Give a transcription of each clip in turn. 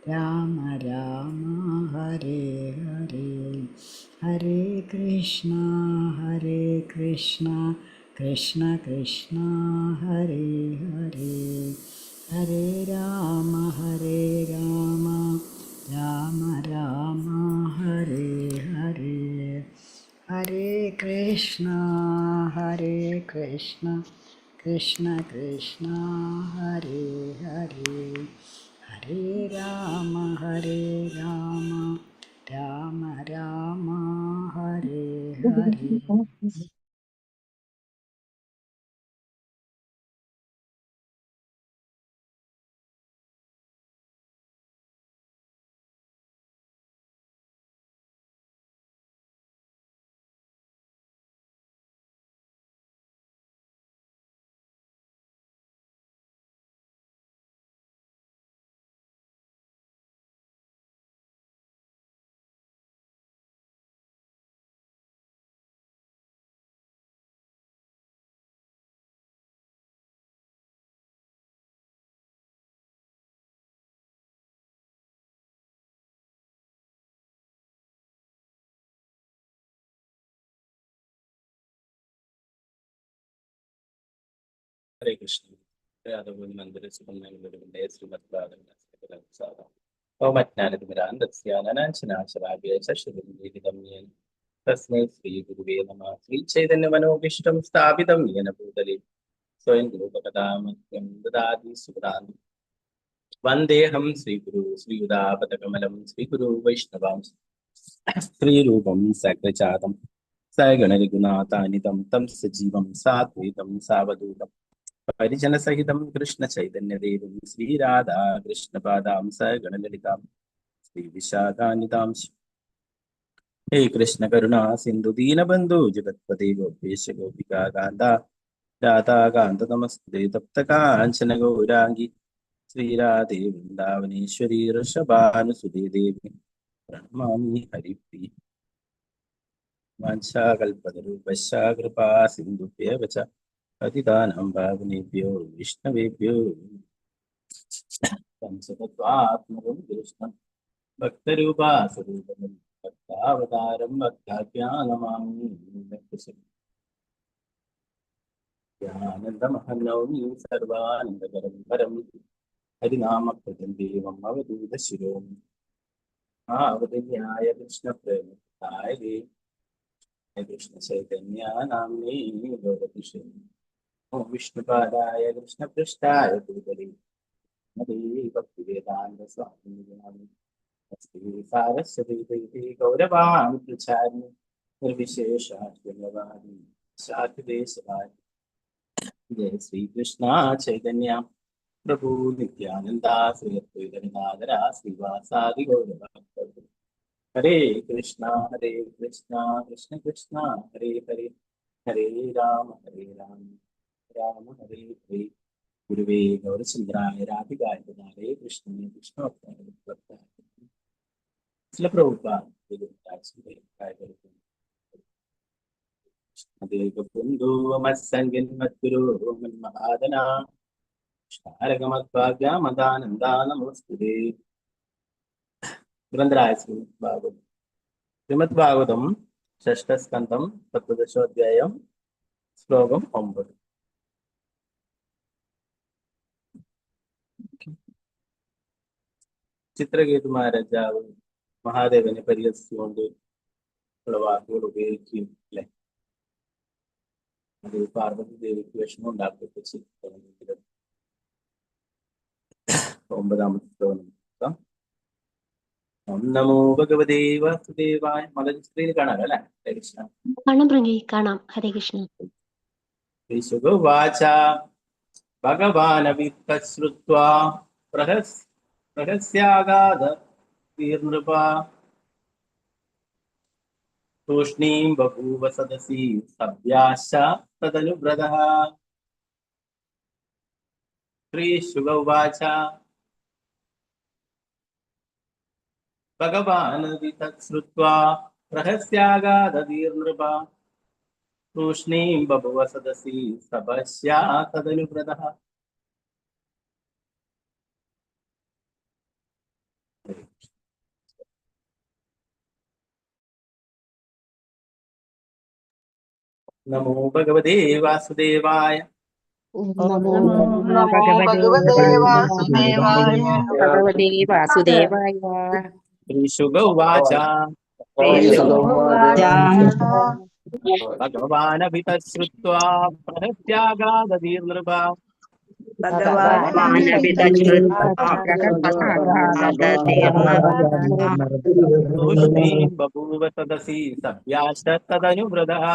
രാമ രാമ ഹരേ ഹരേ. ഹരേ കൃഷ്ണ കൃഷ്ണ കൃഷ്ണ ഹരേ ഹരേ. ഹരേ രാമ രാമ രാമ ഹരേ ഹരേ. ഹരേ കൃഷ്ണ കൃഷ്ണ കൃഷ്ണ ഹരേ ഹരേ. ഹരേ രാമ രാമ ഹരേ ഹരേ. ഹരേ കൃഷ്ണ. രാധമന്ദിര സുഖങ്ങളുടെ ശ്രീമദ് ഭാഗവതം ഓമജ്ഞാനതിമിരാന്തസ്യാനനാശനാശരാഭ്യേഷുഗീതം തസ്മൈ ശ്രീ ഗുരുവേ നമഃ. ശ്രീ ചൈതന്യ മനോഭീഷ്ടം സ്ഥാപിതം യേന ഭൂതലേ സ്വയം രൂപകഥാമഹ്യം ദദാതി സുഖാന്തി. വന്ദേഹം ശ്രീഗുരു ശ്രീയുതാപതകമലം ശ്രീഗുരു വൈഷ്ണവാം ശ്രീരൂപം സകൃജാതം സഗണരഘുനാഥാനിതം തം സജീവം സാദ്വൈതം സാവധൂതം പരിജനസഹിതം കൃഷ്ണ ചൈതന്യദേവം ശ്രീരാധാ കൃഷ്ണപാദാം സഗണലളിതാം ശ്രീവിശാഖാനിതാം. ഹേ കൃഷ്ണ കരുണാ സിന്ധു ദീനബന്ധു ജഗത്പതേ ഗോപേശ ഗോപികാ കാന്ത രാധാകാന്ത നമസ്തേ തപ്ത കാഞ്ചന ഗൗരാംഗി ശ്രീരാധേ വൃന്ദാവനേശ്വരി ഋഷഭാനുസുതേ ദേവി പ്രണമാമി ഹരിപ്രിയ. വാഞ്ചാകൽപതരുപശ്ച കൃപാ സിന്ധുഭ്യവ ച പതിതാനാം പാവനേഭ്യോ വിഷ്ണവേഭ്യോ പഞ്ചതത്വാത്മകം കൃഷ്ണം ഭക്തരൂപാസ്വരൂപം ഭക്താവതാരം ഭക്താജ്ഞാനമാമി. ജ്ഞാനന്ദമഹനൗമി സർവാനന്ദകരം പരം ഹരിനാമപ്രദം ദേവം അവധൂതശിരോം ആവതന്യായ കൃഷ്ണപ്രേമത്തായ കൃഷ്ണ ചൈതന്യാനാംനേ ഗൗരകൃഷ്ണ വിഷ്ണുപാദായ കൃഷ്ണപൃഷ്ഠായ ഭൂതലേ ഭക്തിവേദാന്ത സ്വാമി സാരസ്വതീ ഗൗരവാണി പ്രചാരി നിർവിശേഷാദ്വൈതവാദി ശാക്തേശവാദി. ജയ ശ്രീകൃഷ്ണ ചൈതന്യ പ്രഭു നിത്യാനന്ദ ശ്രീ അദ്വൈതഗദാധര ശ്രീവാസാദി ഗൗരഭക്തവൃന്ദ. ഹരേ കൃഷ്ണ കൃഷ്ണ കൃഷ്ണ ഹരേ ഹരേ. ഹരേ രാമ രാമ ഹരേ ഹരേ. ഗുരുവേ ഗൗരചന്ദ്രായ രാധികായ ഹരേ കൃഷ്ണനെ കൃഷ്ണഭക്തായ ചില പ്രഭുപാദ ഗ്രന്ഥരായ ശ്രീമദ് ഭാഗവതം ഷഷ്ടസ്കന്ധം 14 ശ്ലോകം 9. ചിത്രകേതു മഹാരാജാവ് മഹാദേവനെ പരിഹസിച്ചുകൊണ്ട് ഉള്ള വാക്കുകൾ ഉപയോഗിക്കുകയും അല്ലെ, അത് പാർവതി ദേവിക്ക് വിഷമം ഉണ്ടാക്കുകയൊക്കെ ചെയ്തിട്ടുണ്ടെങ്കിലും 9ാമത്തെ ശ്ലോകം ഓം നമോ ഭഗവതേ വാസുദേവായ. മലയാള സ്ക്രീനിൽ കാണാം അല്ലെ? ഹരേ കൃഷ്ണ. കാണാം. ഹരേ കൃഷ്ണ. ശ്രീശുകവാച ഭഗവാനവിശ്രുത്വാ പ്രഹസ്യാഗാധ തീർനൃപ തൂഷ്ണീം ബഭൂവ സദസി സഭ്യാശ്ച തദനുവ്രതഃ. ശ്രീശുകവാച ഭഗവാനവിശ്രുത്വാ പ്രഹസ്യാഗാധ തീർനൃപ തൂഷ്ണീം ബഭൂവ സദസി സഭ്യാശ്ച തദനുവ്രതഃ. നമോ ഭഗവതേ വാസുദേവായ. നമോ ഭഗവതേ വാസുദേവായ. ഭഗവതേ വാസുദേവായ. ശ്രീശുക ഉവാച ഭഗവാനപി തശ്രുത്വാ പ്രഹസ്യാഗാദധീർനൃപ. തൂഷ്ണീം ബഭൂവ സദസി സഭ്യാശ്ച തദനുവ്രതഃ.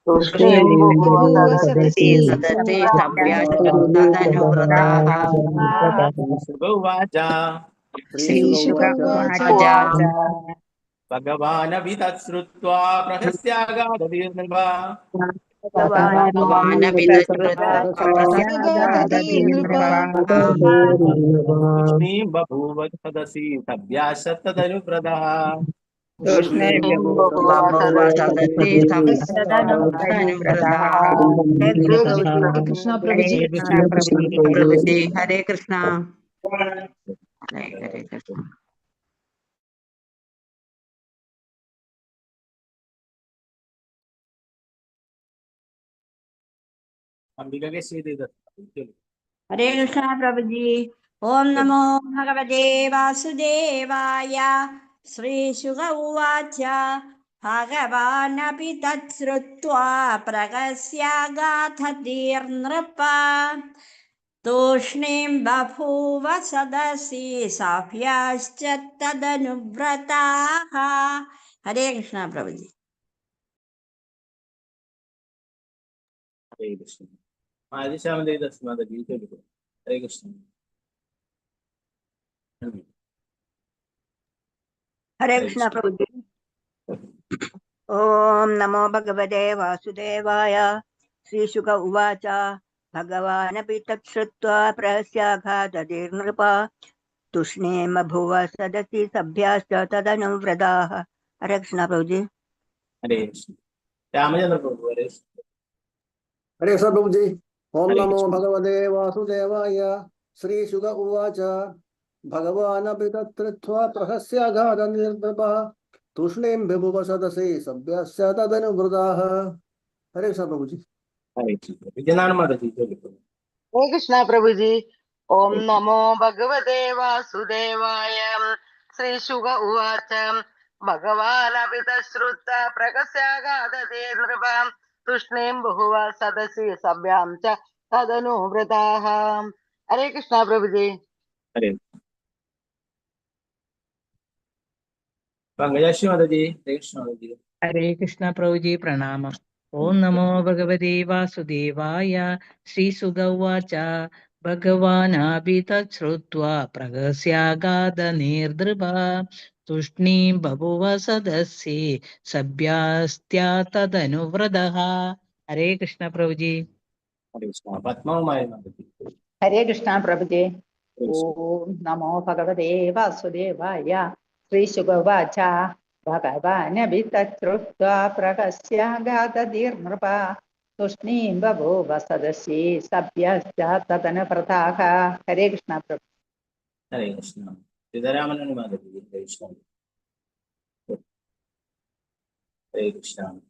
ശ്രീശുക ഉവാച ഭഗവാനപി തശ്രുത്വാ പ്രഹസ്യാഗാദധീർനൃപ. തൂഷ്ണീം ബഭൂവ സദസി സഭ്യാശ്ച തദനുവ്രതഃ. ഹരേ കൃഷ്ണ. ഹരേ കൃഷ്ണ. അംബികയെ ചെയ്ത് हरे कृष्णा प्रभु जी। ओम नमो भगवते वासुदेवाय। श्रीशुक उवाच भगवानपि तच्छ्रुत्वा प्रगस्यागाथधीर्नृप। तूष्णीं बभूव सदसि सभ्याश्च तदनुव्रताः। हरे कृष्णा प्रभु जी। ഹരേ കൃഷ്ണ. ആദിശ്യാമദേവസ്മാദി ചൊല്ലുക. ഹരേ കൃഷ്ണ. हरे कृष्णा प्रभु जी। ओम नमो भगवते वासुदेवाय। श्रीशुक उवाच भगवानपि तच्छ्रुत्वा प्रहस्याघातधीर्नृप। तूष्णीं बभूव सदसि सभ्याश्च तदनुव्रताः। हरे कृष्णा प्रभु जी। ഹരേ കൃഷ്ണ. രാമചന്ദ്ര പ്രഭു ഹരേ കൃഷ്ണ. हरे कृष्ण प्रभु जी। ओम हरे नमो कृष्ण. भगवते वासुदेवाय। श्रीशुक उवाच भगवानपि तच्छ्रुत्वा प्रहस्यागाधधीर्नृपः। तूष्णीं बभूव सदसि सभ्याश्च तदनुवृताः। हरे कृष्ण प्रभु जी। ഹരേ കൃഷ്ണ. വിജയനാരായണ മാതാജി ചൊല്ലുക. हरे कृष्णा प्रभु जी। ओम नमो भगवते वासुदेवाय। श्रीशुक उवाच भगवानपि तच्छ्रुत्वा प्रगस्यागादधीर्नृप। तूष्णीं बहुव सदसि सभ्यां च तदनुव्रताः। हरे कृष्णा प्रभु जी। ഹരേ പങ്കജാക്ഷി മാതാജി ഹരേ കൃഷ്ണ മാതാജി. ഹരേ കൃഷ്ണ പ്രഭുജി പ്രണാമം. ഓം നമോ ഭഗവതേ വാസുദേവായ. ശ്രീസുക ഉവാച ഭഗവാനാപി തച്ഛ്രുത്വാ പ്രഹസ്യാഗാധനീർദൃപ. തൂഷ്ണീം ബഭുവ സദസ്യേ സഭ്യാസ്ത്യാ തദനുവ്രതഃ. ഹരേ കൃഷ്ണ പ്രഭുജി. ഹരേ കൃഷ്ണ. പത്മകുമാരി മാതാജി. ഹരേ കൃഷ്ണ പ്രഭുജി. ഹരേ കൃഷ്ണ. ഓം നമോ ഭഗവതേ വാസുദേവായ. ശ്രീശുക ഉവാച ഭഗവാനപി തച്ഛ്രുത്വാ പ്രഹസ്യാഗാധധീർനൃപ. തൂഷ്ണീം ബഭൂവ സദസി സഭ്യാശ്ച തദനുവ്രതാഃ. ഹരേ കൃഷ്ണ പ്രഭു. ഹരേ കൃഷ്ണ. സീതാരാമൻ മാതാജി ഹരേ കൃഷ്ണ. ഹരേ കൃഷ്ണ.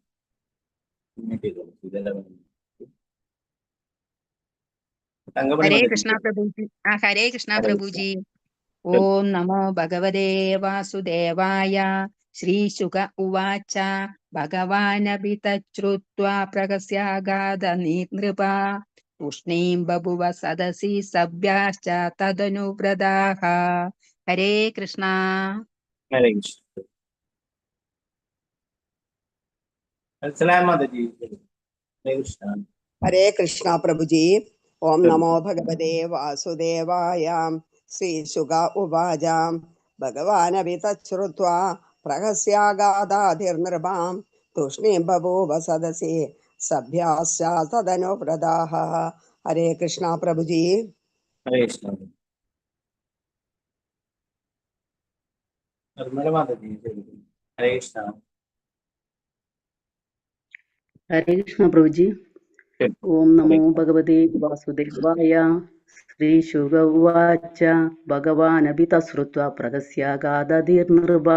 ഹരേ കൃഷ്ണ പ്രഭുജി. ഹരേ കൃഷ്ണ പ്രഭുജി. ഓം നമോ ഭഗവതേ വാസുദേവായ. ശ്രീശുക ഉവാച ഭഗവാനപി തച്ഛ്രുത്വാ പ്രഹസ്യാഗാധനീർനൃപ. തൂഷ്ണീം ബഭുവ സദസി സഭ്യാശ്ച തദനുവ്രതാഃ. ഹരേ കൃഷ്ണ. ഹരേ കൃഷ്ണ. മാതാജി ഹരേ കൃഷ്ണ. हरे कृष्णा प्रभु जी। ओम नमो भगवते वासुदेवाय। श्रीशुक उवाच भगवानपि तच्छ्रुत्वा प्रहस्यागादाधिर्नृपां। तूष्णीं बभूव सदसि सभ्याश्च तदनुव्रताः। हरे कृष्णा प्रभु जी। हरे कृष्ण। निर्मला माताजी हरे कृष्ण। हरे कृष्ण प्रभु जी। ओम नमो भगवते वासुदेवाय। श्रीशुक उवाच भगवानपि तच्छ्रुत्वा प्रहस्यागाधधीर्नृप।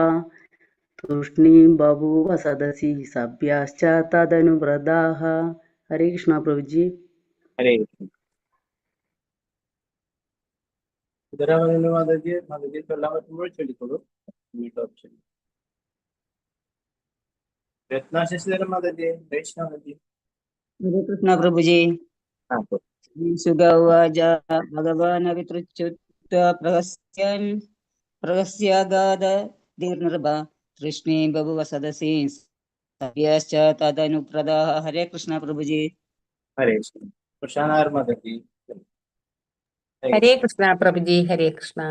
तूष्णीं बभूव सदसि सभ्याश्च तदनुव्रताः। हरे कृष्णा प्रभु जी। हरे कृष्ण। സിദ്ധരാമന് മാതാജി ചൊല്ലാൻ പറ്റുമ്പോൾ ചൊല്ലിക്കോളൂ. ഓപ്ഷൻ രത്നാശശിധരൻ മാതാജി, വൈഷ്ണവ മാതാജി. हरे कृष्ण प्रभु जी। श्रीशुक उवाच भगवानपि तृच्युत्वा प्रहस्यागादधीर्नृप तृष्णीं बभूव सदसि सभ्याश्च तदनुव्रताः। हरे कृष्ण प्रभु जी। हरे कृष्ण। प्रशानार माताजी। हरे कृष्ण प्रभु जी। हरे कृष्ण।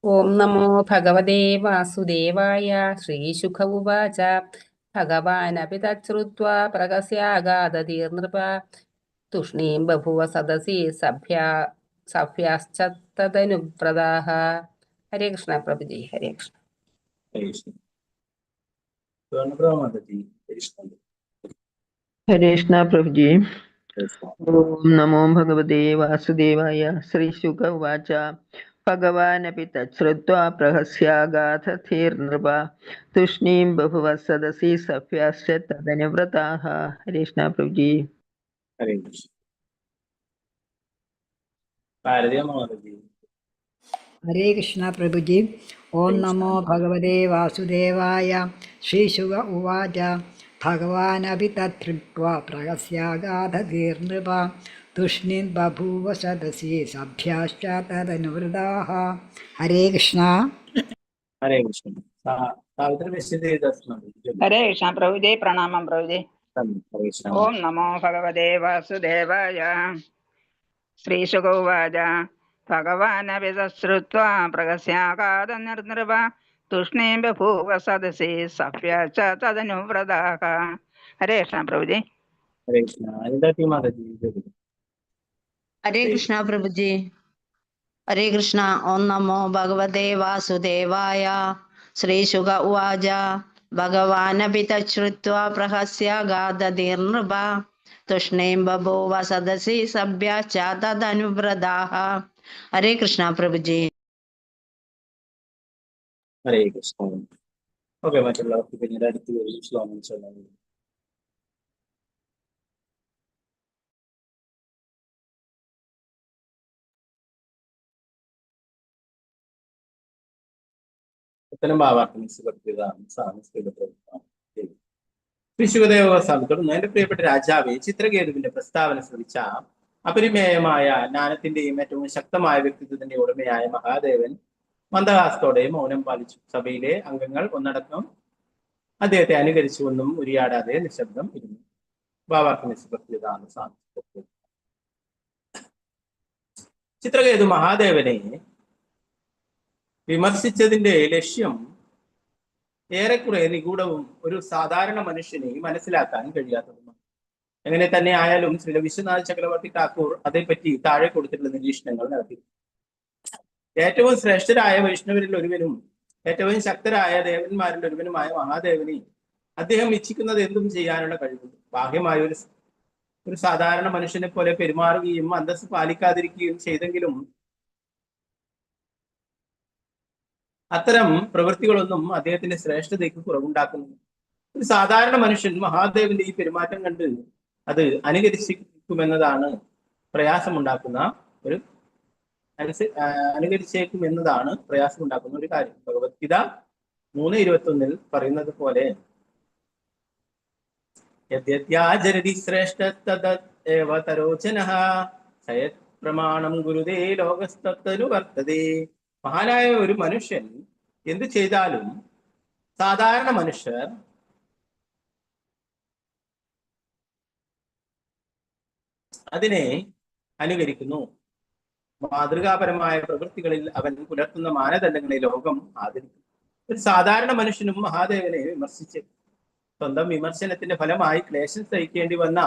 ओम नमो भगवते वासुदेवाय। श्रीशुक उवाच भगवानपि तच्छ्रुत्वा प्रहस्यागादधीर्नृप तूष्णीं बभूव सदसि सभ्याश्च तदनुव्रताः। हरे कृष्ण प्रभु जी। हरे कृष्ण। हरे कृष्ण। माताजी, हरे कृष्ण प्रभु जी। ओम नमो भगवते वासुदेवाय। श्रीशुक उवाच भगवानपि तच्छ्रुत्वा प्रहस्यागाथधीर्नृप तूष्णीं बभूव सदसि सभ्याश्च तदनुव्रताः। हरे कृष्ण प्रभु जी। हरे कृष्ण। भारतीय माताजी। हरे कृष्ण प्रभु जी। ओम नमो भगवते वासुदेवाय। श्रीशुक उवाच भगवानपि तच्छ्रुत्वा प्रहस्यागाधधीर्नृप तूष्णीं बभूव सदसि सभ्याश्च तदनुव्रताः। हरे कृष्ण। हरे कृष्ण। सावित्री विश्वदेवदास माताजी। हरे कृष्ण प्रभु जी। प्रणामं प्रभु जी। ओम नमो भगवते वासुदेवाय। श्रीशुक उवाच भगवानपि तच्छ्रुत्वा प्रहस्यागाधधीर्नृप तूष्णीं बभूव सदसि सभ्याश्च तदनुव्रताः। हरे कृष्ण प्रभु जी। हरे कृष्ण। अनिता माताजी। हरे कृष्ण प्रभु जी। हरे कृष्ण। ओम नमो भगवते वासुदेवाय। श्रीशुक उवाच भगवानपि तच्छ्रुत्वा प्रहस्यागाधधीर्नृप तूष्णीं बभूव सदसि सभ्याश्च तदनुव्रताः। हरे कृष्ण प्रभु जी। हरे कृष्ण। ओके, മറ്റുള്ളവർക്ക് പിന്നീട് അടുത്ത് വരും ശ്ലോകം ചൊല്ലാൻ. ഉത്തരം ഭാവാർത്ഥം തുടർന്ന് എന്റെ പ്രിയപ്പെട്ട രാജാവെ, ചിത്രകേതുവിന്റെ പ്രസ്താവന ശ്രമിച്ച അപരിമേയമായ ജ്ഞാനത്തിന്റെയും ഏറ്റവും ശക്തമായ വ്യക്തിത്വത്തിന്റെ ഉടമയായ മഹാദേവൻ മന്ദഹാസത്തോടെ മൗനം പാലിച്ചു. സഭയിലെ അംഗങ്ങൾ ഒന്നടക്കം അദ്ദേഹത്തെ അനുകരിച്ചുവെന്നും ഉരിയാടാതെ നിശബ്ദം ഇരുന്നു. ഭാവാർത്ഥം ചിത്രകേതു മഹാദേവനെ വിമർശിച്ചതിന്റെ ലക്ഷ്യം ഏറെക്കുറെ നിഗൂഢവും ഒരു സാധാരണ മനുഷ്യനെ മനസ്സിലാക്കാൻ കഴിയാത്തതുമാണ്. എങ്ങനെ തന്നെ ആയാലും ശ്രീ വിശ്വനാഥ ചക്രവർത്തി ഠാക്കൂർ അതേപ്പറ്റി താഴെ കൊടുത്തിട്ടുള്ള നിരീക്ഷണങ്ങൾ നടത്തി. ഏറ്റവും ശ്രേഷ്ഠരായ വൈഷ്ണവരിൽ ഒരുവനും ഏറ്റവും ശക്തരായ ദേവന്മാരിൽ ഒരുവനുമായ മഹാദേവനെ അദ്ദേഹം ഇച്ഛിക്കുന്നത് എന്തും ചെയ്യാനുള്ള കഴിവുണ്ട്. ബാഹ്യമായ ഒരു സാധാരണ മനുഷ്യനെ പോലെ പെരുമാറുകയും അന്തസ്സ് പാലിക്കാതിരിക്കുകയും ചെയ്തെങ്കിലും അത്തരം പ്രവൃത്തികളൊന്നും അദ്ദേഹത്തിന്റെ ശ്രേഷ്ഠതയ്ക്ക് കുറവുണ്ടാക്കുന്നു. ഒരു സാധാരണ മനുഷ്യൻ മഹാദേവന്റെ ഈ പെരുമാറ്റം കണ്ട് അത് അനുകരിച്ചേക്കുമെന്നതാണ് പ്രയാസമുണ്ടാക്കുന്ന ഒരു കാര്യം. ഭഗവത്ഗീത 3:21 പറയുന്നത് പോലെ യദ്യത്യാചരതി ശ്രേഷ്ഠതദേവ തരോചനഃ സയത് പ്രമാണം ഗുരുതേ ലോകസ്തനുവർത്തതേ. മഹാനായ ഒരു മനുഷ്യൻ എന്ത് ചെയ്താലും സാധാരണ മനുഷ്യർ അതിനെ അനുകരിക്കുന്നു. മാതൃകാപരമായ പ്രവൃത്തികളിൽ അവൻ പുലർത്തുന്ന മാനദണ്ഡങ്ങളെ ലോകം ആദരിക്കും. ഒരു സാധാരണ മനുഷ്യനും മഹാദേവനെ വിമർശിച്ച് സ്വന്തം വിമർശനത്തിന്റെ ഫലമായി ക്ലേശം സഹിക്കേണ്ടി വന്ന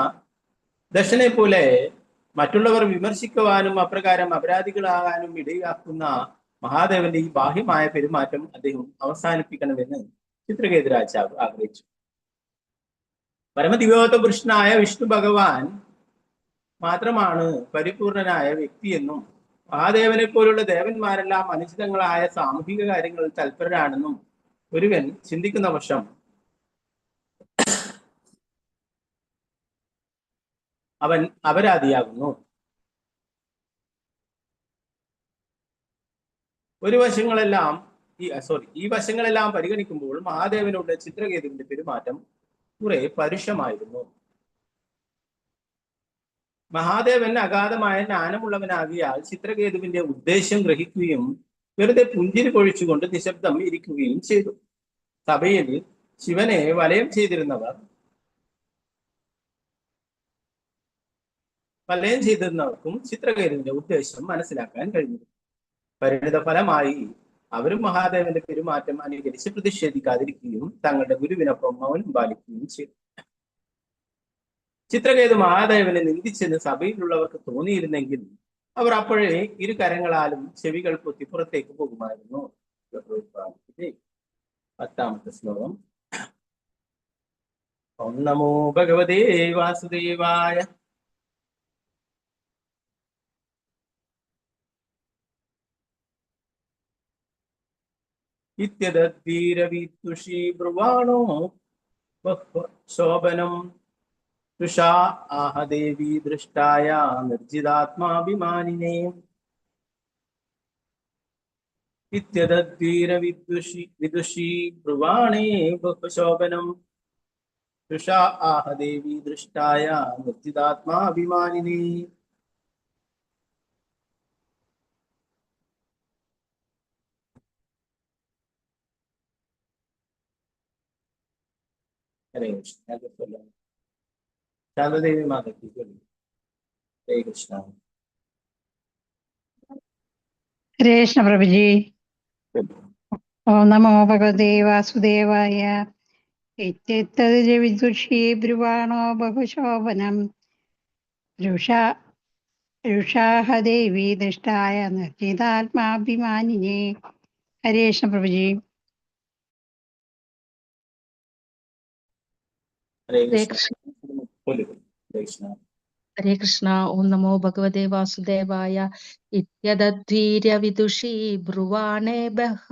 ദശനെ പോലെ മറ്റുള്ളവർ വിമർശിക്കുവാനും അപ്രകാരം അപരാധികളാകാനും ഇടയാക്കുന്ന മഹാദേവന്റെ ഈ ബാഹ്യമായ പെരുമാറ്റം അദ്ദേഹം അവസാനിപ്പിക്കണമെന്ന് ചിത്രകേതു രാജാവ് ആഗ്രഹിച്ചു. പരമദിവ്യോത്ത പുരുഷനായ വിഷ്ണു ഭഗവാൻ മാത്രമാണ് പരിപൂർണനായ വ്യക്തിയെന്നും മഹാദേവനെ പോലുള്ള ദേവന്മാരെല്ലാം അനുചിതങ്ങളായ സാമൂഹിക കാര്യങ്ങളിൽ തൽപരരാണെന്നും ഒരുവൻ ചിന്തിക്കുന്ന പക്ഷം അവൻ അപരാധിയാകുന്നു. ഈ വശങ്ങളെല്ലാം പരിഗണിക്കുമ്പോൾ മഹാദേവനോട് ചിത്രകേതുവിന്റെ പെരുമാറ്റം കുറെ പരുഷമായിരുന്നു. മഹാദേവൻ അഗാധമായ ജ്ഞാനമുള്ളവനാകിയാൽ ചിത്രകേതുവിന്റെ ഉദ്ദേശ്യം ഗ്രഹിക്കുകയും വെറുതെ പുഞ്ചിരി പൊഴിച്ചുകൊണ്ട് നിശബ്ദം ഇരിക്കുകയും ചെയ്തു. സഭയിൽ ശിവനെ വലയം ചെയ്തിരുന്നവർക്കും ചിത്രകേതുവിന്റെ ഉദ്ദേശം മനസ്സിലാക്കാൻ കഴിഞ്ഞു. പരിണിത ഫലമായി അവരും മഹാദേവന്റെ പെരുമാറ്റം അനുകരിച്ച് പ്രതിഷേധിക്കാതിരിക്കുകയും തങ്ങളുടെ ഗുരുവിനൊപ്പം മൗനം പാലിക്കുകയും ചെയ്തു. ചിത്രകേതു മഹാദേവനെ നിന്ദിച്ചെന്ന് സഭയിലുള്ളവർക്ക് തോന്നിയിരുന്നെങ്കിൽ അവർ അപ്പോഴേ ഇരു കരങ്ങളാലും ചെവികൾ പൊത്തി പുറത്തേക്ക് പോകുമായിരുന്നു. 10ാമത്തെ ശ്ലോകം. ഓം നമോ ഭഗവതേ വാസുദേവായ. ഇത്യദീരവിദുഷീ ബ്രുവാണോ ശോഭനം തുഷാ ആഹ ദേവി ദൃഷ്ടായ നിർജിതാത്മാഭിമാനിനേ. ഇത്യദീരവിദുഷീ ബ്രുവാണേ ബഹുശോഭനം തുഷാ ആഹ ദേവി ദൃഷ്ടായ നിർജിതാത്മാഭിമാനിനേ. ഹരേ കൃഷ്ണ. ശാന്തദേവി മാതയ്ക്ക് ഹരേ കൃഷ്ണ. ഹരേ കൃഷ്ണ പ്രഭുജി. ഓം നമോ ഭഗവതേ വാസുദേവായ. വിദുഷീ ബ്രുവാണോ ബഹുശോഭനം രുഷാഹ ദേവി ദൃഷ്ടായ നിർജിതാത്മാഭിമാനിനേ. ഹരേ കൃഷ്ണ പ്രഭുജി. ഹരേ കൃഷ്ണ. ഓം നമോ ഭഗവതേ വാസുദേവായ. ഇത്യദീര്യ വിദുഷീ ബ്രുവാണേ ബഹ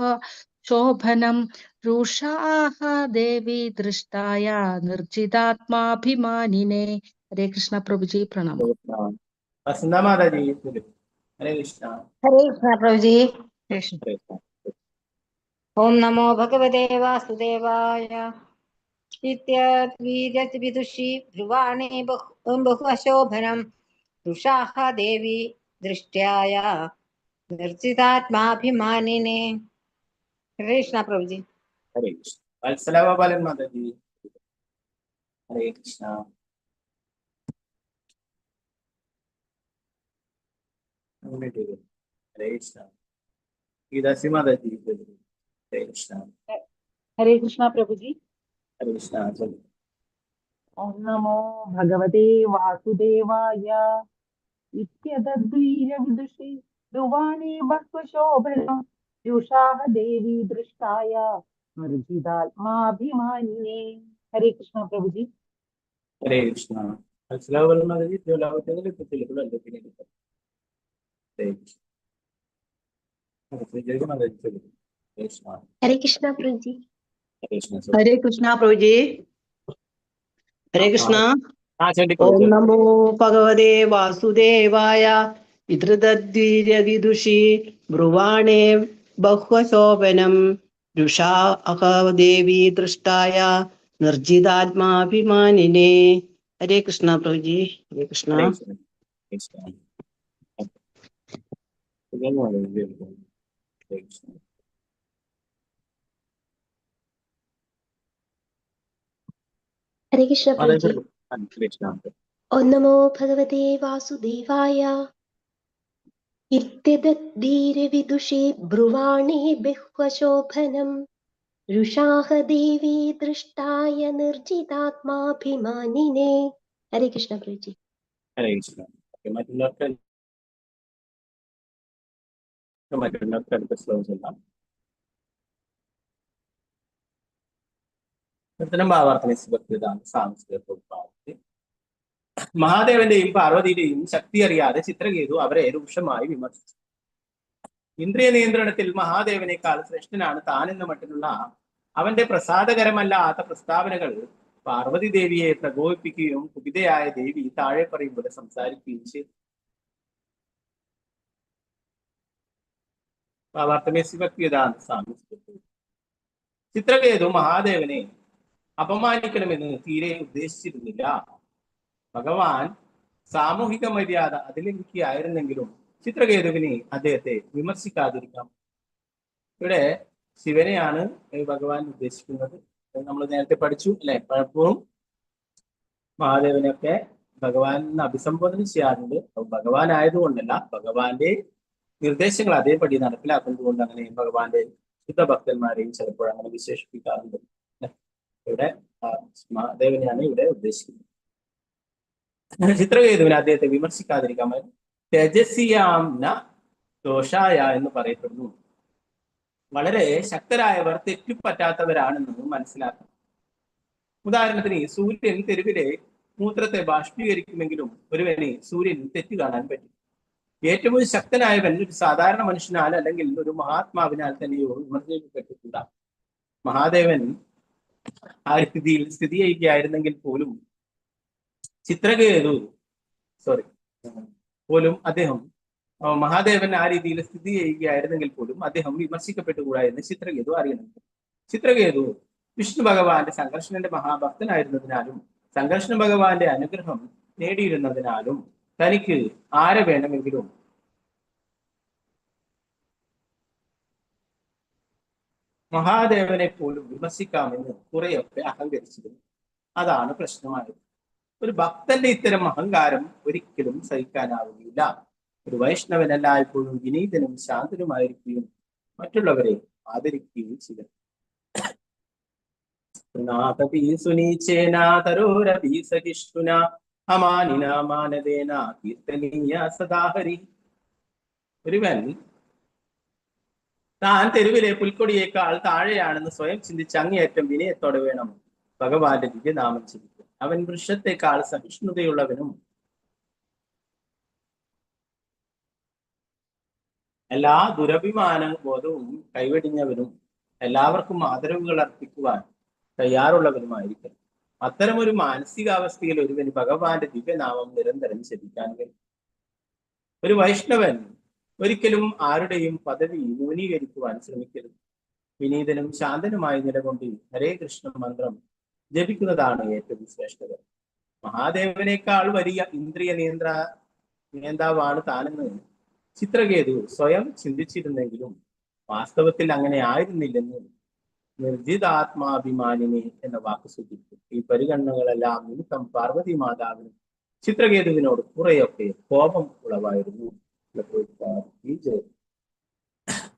ശോഭനം രുഷാഹ ദേവി ദൃഷ്ടായ നിർജിതാത്മാഭിമാനിനേ. ഹരേ കൃഷ്ണ പ്രഭുജി. പ്രണാമം. ഹരേ കൃഷ്ണ പ്രഭുജി. ഓം നമോ ഭഗവതേ വാസുദേവായ. വിദുഷി ധ്രുവാണേ ബഹുശോഭനം രുഷാഹ ദേവി ദൃഷ്ട്യായ നിർജിതാത്മാഭിമാനിനേ. ഹരേ കൃഷ്ണ പ്രഭുജി. ഹരേ കൃഷ്ണ. വത്സലഗോപാലൻ മാതാജി. ഹരേ കൃഷ്ണ. ഹരേ കൃഷ്ണ. ഗീതാസി മാതാജി. ഹരേ കൃഷ്ണ. ഹരേ കൃഷ്ണ പ്രഭുജി. ഹരേ കൃഷ്ണ. ഓം നമോ ഭഗവതേ വാസുദേവായ. ഇത്യദീരവിദുഷി ധ്രുവാണേ ബഹുശോഭനം രുഷാഹ ദേവി ദൃഷ്ടായ നിർജിതാത്മാഭിമാനിനേ. ഹരേ കൃഷ്ണ പ്രഭുജി. ഹരേ കൃഷ്ണ. വത്സലഗോപാലൻ മാതാജി. ഹരേ കൃഷ്ണ പ്രഭുജി. ഹരേ കൃഷ്ണ പ്രഭുജി. ഹരേ കൃഷ്ണ. ഓം നമോ ഭഗവതേ വാസുദേവായ. വിദുഷി ബ്രുവാണേ ബഹ്വശോഭനം രുഷാഹ ദേവി ദൃഷ്ടായ നിർജിതാത്മാഭിമാനിനേ. ഹരേ കൃഷ്ണ പ്രഭുജി. ഹരേ കൃഷ്ണ. ഹരേ കൃഷ്ണ പ്രഭുജി. ഓം നമോ ഭഗവതേ വാസുദേവായ. ഇത്യദീരവിദുഷീ ബ്രുവാണേ ബഹ്വശോഭനം രുഷാഹ ദേവി ദൃഷ്ടായ നിർജിതാത്മാഭിമാനിനേ. ഹരേ കൃഷ്ണ പ്രഭുജി. ഹരേ കൃഷ്ണ. മറ്റുള്ളവർക്ക് അടുത്ത ശ്ലോകം ചൊല്ലാം. മഹാദേവന്റെയും പാർവതിയുടെയും ശക്തി അറിയാതെ ചിത്രകേതു അവരെ രൂക്ഷമായി വിമർശിച്ചു. ഇന്ദ്രിയ നിയന്ത്രണത്തിൽ മഹാദേവനേക്കാൾ ശ്രേഷ്ഠനാണ് താനെന്ന മട്ടിലുള്ള അവന്റെ പ്രസാദകരമല്ലാത്ത പ്രസ്താവനകൾ പാർവതി ദേവിയെ പ്രകോപിപ്പിക്കുകയും കുപിതയായ ദേവി താഴെ പറയുമ്പോൾ സംസാരിക്കുകയും ചെയ്തു. ചിത്രകേതു മഹാദേവനെ അപമാനിക്കണമെന്ന് തീരെ ഉദ്ദേശിച്ചിരുന്നില്ല. ഭഗവാൻ സാമൂഹിക മര്യാദ അതിലംഘിക്കുകയായിരുന്നെങ്കിലും ചിത്രകേതുവിനെ അദ്ദേഹത്തെ വിമർശിക്കാതിരിക്കാം. ഇവിടെ ശിവനെയാണ് ഭഗവാൻ ഉദ്ദേശിക്കുന്നത്. നമ്മൾ നേരത്തെ പഠിച്ചു അല്ലെ. പലപ്പോഴും മഹാദേവനെയൊക്കെ ഭഗവാൻ അഭിസംബോധന ചെയ്യാറുണ്ട്. ഭഗവാൻ ആയതുകൊണ്ടല്ല, ഭഗവാന്റെ നിർദ്ദേശങ്ങൾ അതേപടി നടപ്പിലാക്കുന്നത് കൊണ്ട് അങ്ങനെ ഭഗവാന്റെ ശുദ്ധഭക്തന്മാരെയും ചിലപ്പോൾ അങ്ങനെ വിശേഷിപ്പിക്കാറുണ്ട്. ഇവിടെ മഹാദേവനെയാണ് ഇവിടെ ഉദ്ദേശിക്കുന്നത്. ചിത്രകേതുവിനെ അദ്ദേഹത്തെ വിമർശിക്കാതിരിക്കാൻ തേജസ്വിയാംന ദോഷായ എന്ന് പറയപ്പെടുന്നു. വളരെ ശക്തരായവർ തെറ്റുപറ്റാത്തവരാണെന്ന് മനസ്സിലാക്കണം. ഉദാഹരണത്തിന് സൂര്യൻ തെരുവിലെ മൂത്രത്തെ ബാഷ്പീകരിക്കുമെങ്കിലും ഒരുവന് സൂര്യൻ തെറ്റ് കാണാൻ പറ്റും. ഏറ്റവും ശക്തനായവൻ ഒരു സാധാരണ മനുഷ്യനാൽ അല്ലെങ്കിൽ ഒരു മഹാത്മാവിനാൽ തന്നെയോ വിമർശിക്കപ്പെട്ടിട്ടുണ്ടാ. മഹാദേവൻ ആ സ്ഥിതിയിൽ സ്ഥിതി ചെയ്യുകയായിരുന്നെങ്കിൽ പോലും അദ്ദേഹം മഹാദേവൻ ആ രീതിയിൽ സ്ഥിതി ചെയ്യുകയായിരുന്നെങ്കിൽ പോലും അദ്ദേഹം വിമർശിക്കപ്പെട്ടുകൂടാ എന്ന് ചിത്രകേതു അറിയണം. ചിത്രകേതു വിഷ്ണു ഭഗവാന്റെ സംഘർഷണന്റെ മഹാഭക്തനായിരുന്നതിനാലും സംഘർഷണ ഭഗവാന്റെ അനുഗ്രഹം നേടിയിരുന്നതിനാലും തനിക്ക് ആരെ വേണമെങ്കിലും മഹാദേവനെ പോലും വിമർശിക്കാമെന്ന് കുറെയൊക്കെ അഹങ്കരിച്ചിരുന്നു. അതാണ് പ്രശ്നമായത്. ഒരു ഭക്തന്റെ ഇത്തരം അഹങ്കാരം ഒരിക്കലും സഹിക്കാനാവുകയില്ല. ഒരു വൈഷ്ണവൻ എല്ലായ്പ്പോഴും വിനീതനും ശാന്തനുമായിരിക്കുകയും മറ്റുള്ളവരെ ആദരിക്കുകയും ചെയ്യണം. ഒരുവൻ താൻ തെരുവിലെ പുൽക്കൊടിയേക്കാൾ താഴെയാണെന്ന് സ്വയം ചിന്തിച്ച് അങ്ങേയറ്റം വിനയത്തോടെ വേണം ഭഗവാന്റെ ദിവ്യനാമം ചിന്തിക്കുക. അവൻ വൃക്ഷത്തെക്കാൾ സഹിഷ്ണുതയുള്ളവനും എല്ലാ ദുരഭിമാന ബോധവും കൈവെടിഞ്ഞവനും എല്ലാവർക്കും ആദരവുകൾ അർപ്പിക്കുവാൻ തയ്യാറുള്ളവനുമായിരിക്കും. അത്തരമൊരു മാനസികാവസ്ഥയിൽ ഒരുവന് ഭഗവാന്റെ ദിവ്യനാമം നിരന്തരം ജപിക്കാൻ കഴിയും. ഒരു വൈഷ്ണവൻ ഒരിക്കലും ആരുടെയും പദവി ന്യൂനീകരിക്കുവാൻ ശ്രമിക്കരുത്. വിനീതനും ശാന്തനുമായി നിലകൊണ്ട് ഹരേ കൃഷ്ണ മന്ത്രം ജപിക്കുന്നതാണ് ഏറ്റവും ശ്രേഷ്ഠകരം. മഹാദേവനേക്കാൾ വലിയ ഇന്ദ്രിയ നിയന്താവാണ് താനെന്ന് ചിത്രകേതു സ്വയം ചിന്തിച്ചിരുന്നെങ്കിലും വാസ്തവത്തിൽ അങ്ങനെ ആയിരുന്നില്ലെന്ന് നിർജിതാത്മാഭിമാനിനെ എന്ന വാക്ക് സൂചിപ്പിക്കും. ഈ പരിഗണനകളെല്ലാം നിമിത്തം പാർവതി മാതാവിനും ചിത്രകേതുവിനോട് കുറെയൊക്കെ കോപം ഉളവായിരുന്നു.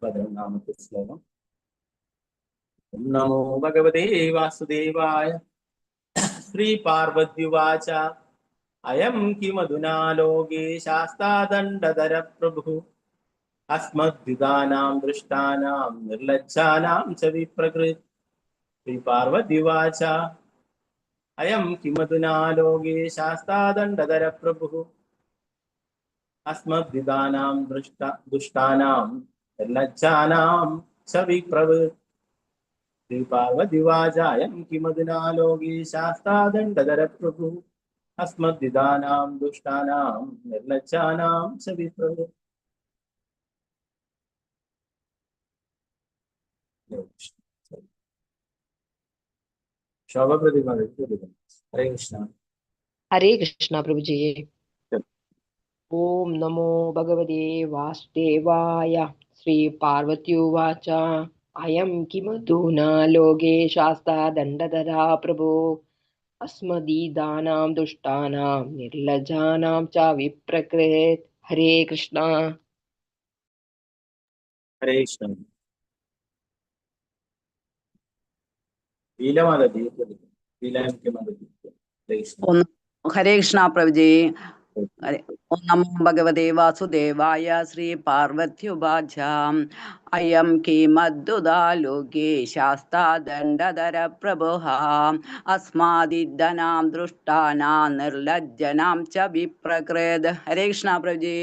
പതിനൊന്നാമത്തെ ശ്ലോകം. നമോ ഭഗവതേ വാസുദേവായ. ശ്രീ പാർവത്യുവാച അയം കിമധുനാ ലോകേ ശാസ്താദണ്ഡധര പ്രഭു അസ്മദ്വിദാനാം ദൃഷ്ടാനാം നിർലജ്ജാനാം ച വിപ്രകൃത്. ശ്രീ പാർവത്യുവാച അയം കിമധുനാ ലോകേ ശാസ്താദണ്ഡധര പ്രഭു അസ്മദ്വിദാനാം ദുഷ്ടാനാം നിർലജ്ജാനാം ച വിപ്രകൃത്. ശ്രീ പാർവത്യുവാച അയം കിമധുനാ ലോകേ ശാസ്താദണ്ഡധര പ്രഭു അസ്മദ്വിദാനാം ദുഷ്ടാനാം നിർലജ്ജാനാം ച വിപ്രകൃത്. ശോഭപ്രതിമ. ഹരേ കൃഷ്ണ. ഹരേ കൃഷ്ണ പ്രഭുജി. ഓം നമോ ഭഗവതേ വാസുദേവായ. ശ്രീ പാർവത്യുവാച അയം കിമധുനാ ലോകേ ശാസ്താദണ്ഡധരാ പ്രഭോ അസ്മദീദാനാം ദുഷ്ടാനാം നിർലജ്ജാനാം ച വിപ്രകൃത്. ഹരേ കൃഷ്ണ. ഹരേ കൃഷ്ണ. ഹരേ കൃഷ്ണ പ്രഭുജി. ഓം നമോ ഭഗവതേ വാസുദേവായ. ശ്രീ പാർവത്യുവാച അയം കിമദ്ദുതാ ലോകേ ശാസ്താദണ്ഡധര പ്രഭുഃ അസ്മാദിദ്ധനാം ദൃഷ്ടാനാം നിർലജ്ജനാം ച വിപ്രകൃത്. ഹരേ കൃഷ്ണ പ്രഭുജി.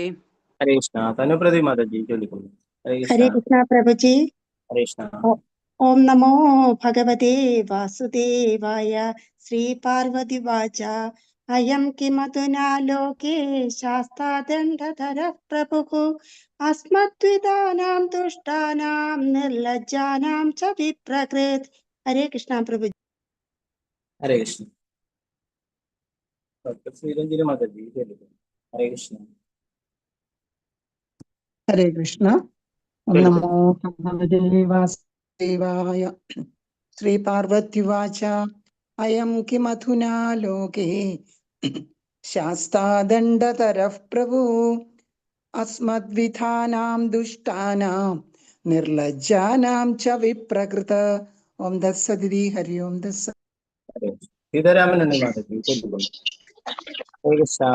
ഹരേ കൃഷ്ണ. തനുപ്രതി മാതാജി ചൊല്ലിക്കൊള്ളു. ഹരേ കൃഷ്ണ പ്രഭുജി. ഹരേ കൃഷ്ണ. ഓം നമോ ഭഗവതേ വാസുദേവായ. ശ്രീ പാർവതി വാച അയം കിമധുനാ ലോകേ ശാസ്താദണ്ഡധര പ്രഭുഃ അസ്മദ്വിതാനാം ദുഷ്ടാനാം നിർലജ്ജാനാം ച വിപ്രകൃത്. ഹരേ കൃഷ്ണ പ്രഭു. ഹരേ കൃഷ്ണ. ശ്രീരഞ്ജിനി മാതാജി ഹരേ കൃഷ്ണ. ഹരേ കൃഷ്ണ. ഓം നമോ ഭഗവതേ വാസുദേവായ. ശ്രീ പാർവത്യുവാച അയം കിമധുനാ ലോകേ ശാസ്താദണ്ഡതരഃ പ്രഭു അസ്മദ്വിധാനാം ദുഷ്ടാനാം നിർലജ്ജാനാം ച വിപ്രകൃത. ഓം തത്സദിതി. ഹരി ഓം തത്സത്. സീതാരാമൻ മാതാജി. ഹരേ കൃഷ്ണ.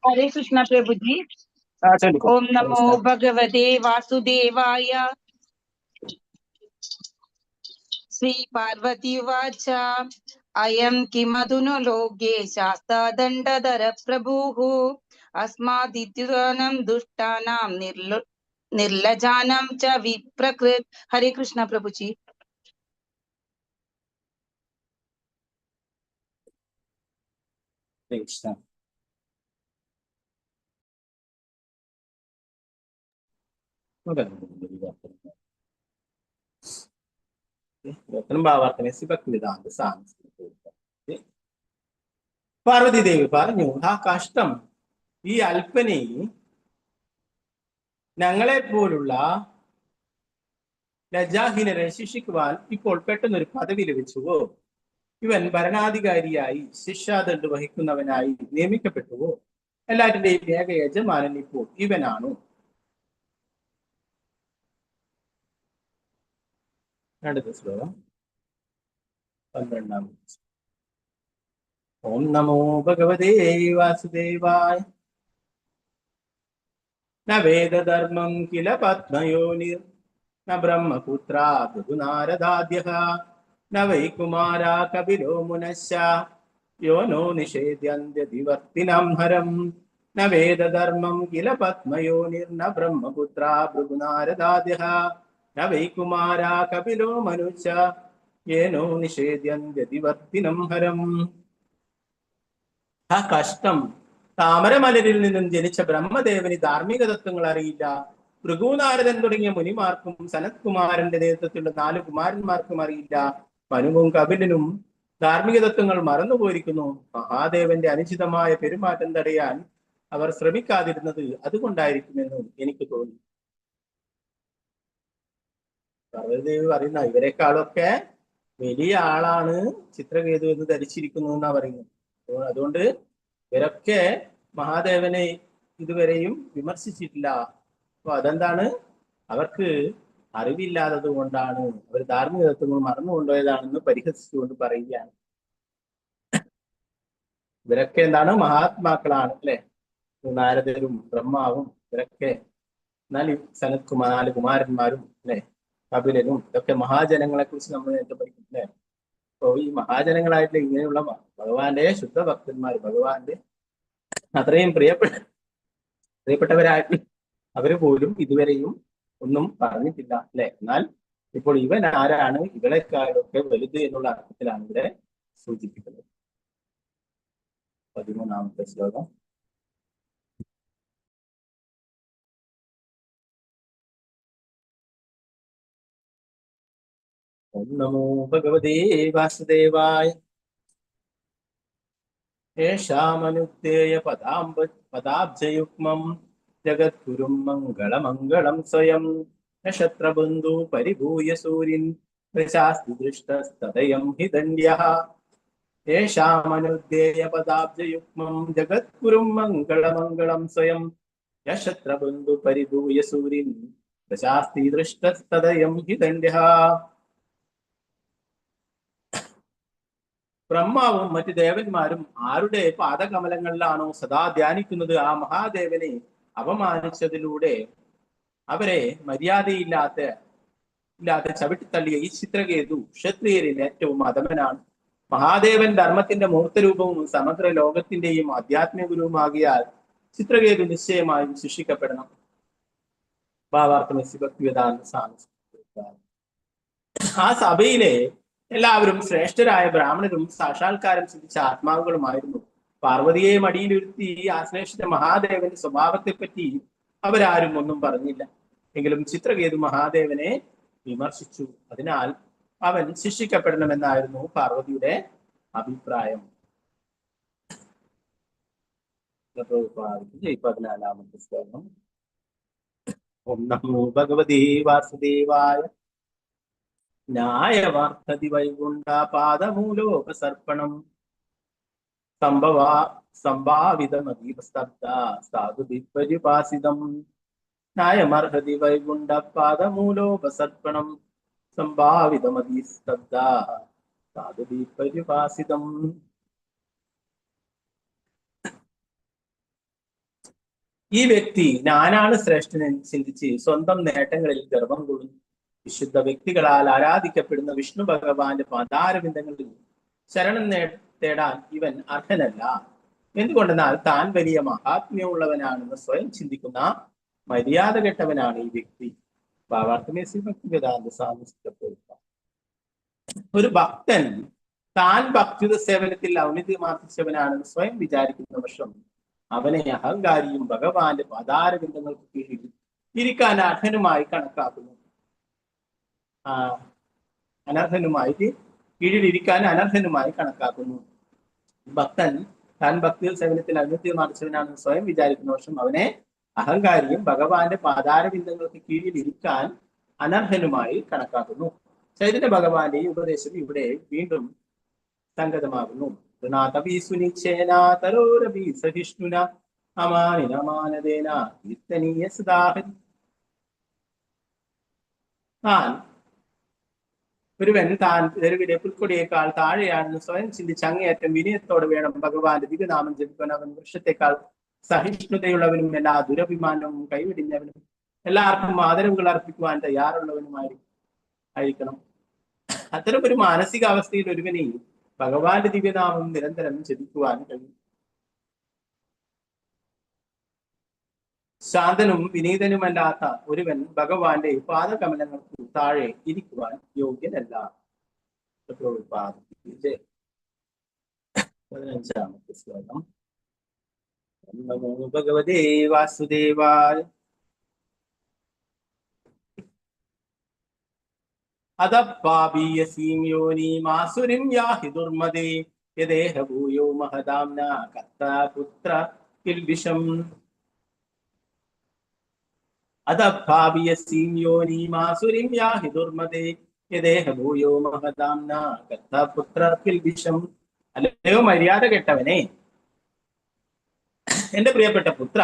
ഹരേ കൃഷ്ണ പ്രഭുജി. ഓം നമോ ഭഗവതേ വാസുദേവായ. ശ്രീ പാർവതി ഉവാച അയം കിമധുനോ ലോകേ ശാസ്താദണ്ഡധര പ്രഭുഃ അസ്മാദിത്യുതാനാം ദുഷ്ടാനാം നിർലജാനാം ച വിപ്രകൃത്. ഹരേ കൃഷ്ണ പ്രഭുജി. ഹരേ കൃഷ്ണ. പാർവതി ദേവി പറഞ്ഞു, ആ കഷ്ടം, ഈ അല്പനെ ഞങ്ങളെ പോലുള്ള ലജ്ജാഹീനരെ ശിക്ഷിക്കുവാൻ ഇപ്പോൾ പെട്ടെന്നൊരു പദവി ലഭിച്ചുവോ? ഇവൻ ഭരണാധികാരിയായി ശിക്ഷാദണ്ഡ് വഹിക്കുന്നവനായി നിയമിക്കപ്പെട്ടുവോ? എല്ലാറ്റിന്റെയും ഏക യജമാനൻ ഇപ്പോൾ ഇവനാണോ? അടുത്ത ശ്ലോകം 12. ഓം നമോ ഭഗവതേ വാസുദേവായ. ന വേദധർമ്മം കില പത്മയോനിർ ന ബ്രഹ്മപുത്രാ ഭൃഗുനാരദാദ്യഃ ന വൈ കുമാരാ കപിലോ മുനശ്ച യോനോ നിഷേദ്യന്ത്യതിവർത്തിനം ഹരം. ന വേദധർമ്മം കില പത്മയോനിർ ന ബ്രഹ്മപുത്രാ ഭൃഗുനാരദാദ്യഃ ന വൈ കുമാരാ കപിലോ മനുശ്ച യേനോ നിഷേദ്യന്ത്യതിവർത്തിനം ഹരം. ആ കഷ്ടം, താമരമലരിൽ നിന്നും ജനിച്ച ബ്രഹ്മദേവന് ധാർമ്മിക തത്വങ്ങൾ അറിയില്ല. ഭൃഗുനാരദൻ തുടങ്ങിയ മുനിമാർക്കും സനത് കുമാരന്റെ നേതൃത്വത്തിലുള്ള 4 കുമാരന്മാർക്കും അറിയില്ല. മനുവും കപിലനും ധാർമ്മിക തത്വങ്ങൾ മറന്നുപോയിരിക്കുന്നു. മഹാദേവന്റെ അനുചിതമായ പെരുമാറ്റം തടയാൻ അവർ ശ്രമിക്കാതിരുന്നത് അതുകൊണ്ടായിരിക്കുമെന്ന് എനിക്ക് തോന്നി. പാർവതിദേവി പറയുന്ന, ഇവരെക്കാളൊക്കെ വലിയ ആളാണ് ചിത്രകേതു എന്ന് ധരിച്ചിരിക്കുന്നു എന്നാ പറയുന്നത്. അതുകൊണ്ട് ഇവരൊക്കെ മഹാദേവനെ ഇതുവരെയും വിമർശിച്ചിട്ടില്ല. അപ്പൊ അതെന്താണ്? അവർക്ക് അറിവില്ലാത്തത് കൊണ്ടാണ്, അവർ ധാർമ്മിക തത്വങ്ങൾ മറന്നുകൊണ്ടുപോയതാണെന്ന് പരിഹസിച്ചുകൊണ്ട് പറയുകയാണ്. ഇവരൊക്കെ എന്താണ്? മഹാത്മാക്കളാണ് അല്ലെ? നാരദരും ബ്രഹ്മാവും ഇവരൊക്കെ. എന്നാൽ സനത് 4 കുമാരന്മാരും അല്ലെ, കപിലനും, ഇതൊക്കെ മഹാജനങ്ങളെ കുറിച്ച് നമ്മൾ നേരത്തെ പഠിക്കുന്നില്ലേ? അപ്പൊ ഈ മഹാജനങ്ങളായിട്ടുള്ള ഇങ്ങനെയുള്ള ഭഗവാന്റെ ശുദ്ധ ഭക്തന്മാർ, ഭഗവാന്റെ അത്രയും പ്രിയപ്പെട്ടവരായിട്ട് അവര് പോലും ഇതുവരെയും ഒന്നും പറഞ്ഞിട്ടില്ല അല്ലെ? എന്നാൽ ഇപ്പോൾ ഇവൻ ആരാണ്, ഇവളെക്കാളൊക്കെ വലുത് എന്നുള്ള അർത്ഥത്തിലാണ് ഇവിടെ സൂചിപ്പിക്കുന്നത്. 13ാമത്തെ ശ്ലോകം. ഓം നമോ ഭഗവതേ വാസുദേവായ. യേഷാമനുദ്ദേയ പദാബ്ജയുഗ്മം ജഗദ്ഗുരും മംഗളമംഗളം സ്വയം നക്ഷത്രബന്ധു പരിഭൂയ സൂര്യൻ പ്രശാസ്തി ദൃഷ്ടസ്തദയം ഹി ദണ്ഡ്യഃ. യേഷാമനുദ്ദേയ പദാബ്ജയുഗ്മം ജഗദ്ഗുരും മംഗളമംഗളം സ്വയം നക്ഷത്രബന്ധു പരിഭൂയ സൂര്യൻ പ്രശാസ്തി ദൃഷ്ടസ്തദയം ഹി ദണ്ഡ്യഃ. ബ്രഹ്മാവും മറ്റു ദേവന്മാരും ആരുടെ പാദകമലങ്ങളിലാണോ സദാ ധ്യാനിക്കുന്നത്, ആ മഹാദേവനെ അപമാനിച്ചതിലൂടെ അവരെ മര്യാദയില്ലാത്ത ചവിട്ടിത്തള്ളിയ ഈ ചിത്രകേതു ക്ഷത്രിയരിൽ ഏറ്റവും അധമനാണ്. മഹാദേവൻ ധർമ്മത്തിന്റെ മൂർത്തരൂപവും സമഗ്ര ലോകത്തിന്റെയും ആധ്യാത്മിക ഗുരുവുമാകിയാൽ ചിത്രകേതു നിശ്ചയമായും ശിക്ഷിക്കപ്പെടണം. ഭാവാർത്ഥം ഭക്തിവേദാന്ത സ്വാമി. ആ സഭയിലെ എല്ലാവരും ശ്രേഷ്ഠരായ ബ്രാഹ്മണരും സാക്ഷാത്കാരം സിദ്ധിച്ച ആത്മാവുകളുമായിരുന്നു. പാർവതിയെ മടിയിലിരുത്തി ആശ്ലേഷിച്ച മഹാദേവന്റെ സ്വഭാവത്തെപ്പറ്റി അവരാരും ഒന്നും പറഞ്ഞില്ല. എങ്കിലും ചിത്രകേതു മഹാദേവനെ വിമർശിച്ചു. അതിനാൽ അവൻ ശിക്ഷിക്കപ്പെടണമെന്നായിരുന്നു പാർവതിയുടെ അഭിപ്രായം. 14ാമത്തെ ശ്ലോകം. ഓം നമോ ഭഗവതേ വാസുദേവായ ന്യായവാർത്തതി വൈകുണ്ഠ പാദമൂലോപസർപ്പണം സംഭാവിതമതീവസ്തബ്ധ സാധുഭിപരിപാസിതം ന്യായമർഹതി വൈകുണ്ഠ പാദമൂലോപസർപ്പണം സംഭാവിതമതീസ്തബ്ധ സാധുഭിപരിപാസിതം. ഈ വ്യക്തി ഞാനാണ് ശ്രേഷ്ഠനെന്ന് ചിന്തിച്ച് സ്വന്തം നേട്ടങ്ങളിൽ ഗർവം കൊള്ളുന്നു. വിശുദ്ധ വ്യക്തികളാൽ ആരാധിക്കപ്പെടുന്ന വിഷ്ണു ഭഗവാന്റെ പാതാരവിന്ദങ്ങളിൽ ശരണം തേടാൻ ഇവൻ അർഹനല്ല. എന്തുകൊണ്ടെന്നാൽ താൻ വലിയ മഹാത്മ്യമുള്ളവനാണെന്ന് സ്വയം ചിന്തിക്കുന്ന മര്യാദ കെട്ടവനാണ് ഈ വ്യക്തി. ഒരു ഭക്തൻ താൻ ഭക്തിയുത സേവനത്തിൽ ഔന്നത്യമാർജിച്ചവനാണെന്ന് സ്വയം വിചാരിക്കുന്ന പക്ഷം അവനെ അഹങ്കാരിയും ഭഗവാന്റെ പാതാരബിന്ദങ്ങൾക്ക് കീഴിൽ ഇരിക്കാൻ അർഹനുമായി കണക്കാക്കുന്നു. കീഴിലിരിക്കാൻ അനർഹനുമായി കണക്കാക്കുന്നു. ഭക്തൻ താൻ ഭക്തി സേവനത്തിൽ ഔന്നത്യമാർജിച്ചവനാണെന്ന് സ്വയം വിചാരിക്കുന്ന പക്ഷം അവനെ അഹങ്കാരിയും ഭഗവാന്റെ പാതാരബിന്ദങ്ങൾക്ക് കീഴിൽ ഇരിക്കാൻ അനർഹനുമായി കണക്കാക്കുന്നു. ചൈതന്യ ഭഗവാന്റെ ഈ ഉപദേശം ഇവിടെ വീണ്ടും സംഗതമാകുന്നു. ഒരുവൻ താൻ തെരുവിലെ പുൽക്കൊടിയേക്കാൾ താഴെയാണെന്ന് സ്വയം ചിന്തിച്ച് അങ്ങേയറ്റം വിനയത്തോടെ വേണം ഭഗവാന്റെ ദിവ്യനാമം ജപിക്കാൻ. അവൻ വൃക്ഷത്തെക്കാൾ സഹിഷ്ണുതയുള്ളവനും എല്ലാ ദുരഭിമാനവും കൈവിടിഞ്ഞവനും എല്ലാവർക്കും ആദരവുകൾ അർപ്പിക്കുവാൻ തയ്യാറുള്ളവനുമായിരിക്കണം. അത്തരം ഒരു മാനസികാവസ്ഥയിൽ ഒരുവനെ ഭഗവാന്റെ ദിവ്യനാമം നിരന്തരം ജപിക്കുവാൻ കഴിയും. ശാന്തനും വിനീതനുമല്ലാത്ത ഒരുവൻ ഭഗവാന്റെ പാദകമലങ്ങൾക്ക് താഴെ ഇരിക്കുവാൻ യോഗ്യനല്ല. 15ാമത്തെ ശ്ലോകം. നമോ ഭഗവതേ വാസുദേവായ അദപ്പാപീയസീം യോനിമാസുരിം യാഹി ദുർമദേ യദേഹ ഭൂയോ മഹദാംന കർത്താ പുത്ര കിൽബിഷം. അദപ്പാപീയസീം യോനിമാസുരിം യാഹി ദുർമദേ യദേഹ ഭൂയോ മഹദാംന കർത്താ പുത്ര കിൽബിഷം. അല്ലയോ മര്യാദ കെട്ടവനെ, എന്റെ പ്രിയപ്പെട്ട പുത്ര,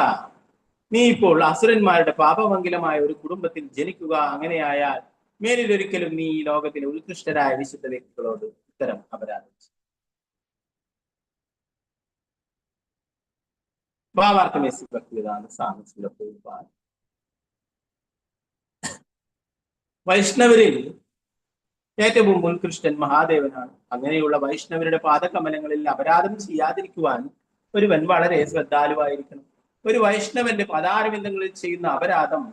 നീ ഇപ്പോൾ അസുരന്മാരുടെ പാപമംഗലമായ ഒരു കുടുംബത്തിൽ ജനിക്കുക. അങ്ങനെയായാൽ മേലിലൊരിക്കലും നീ ഈ ലോകത്തിലെ ഉത്കൃഷ്ടരായ വിശുദ്ധ വ്യക്തികളോട് ഇത്തരം അപരാധിച്ചു. വൈഷ്ണവരിൽ ഏറ്റവും ഉത്കൃഷ്ടൻ മഹാദേവനാണ്. അങ്ങനെയുള്ള വൈഷ്ണവരുടെ പാദകമലങ്ങളിൽ അപരാധം ചെയ്യാതിരിക്കുവാൻ ഒരുവൻ വളരെ ശ്രദ്ധാലുവായിരിക്കണം. ഒരു വൈഷ്ണവന്റെ പദാരവിന്ദങ്ങളിൽ ചെയ്യുന്ന അപരാധം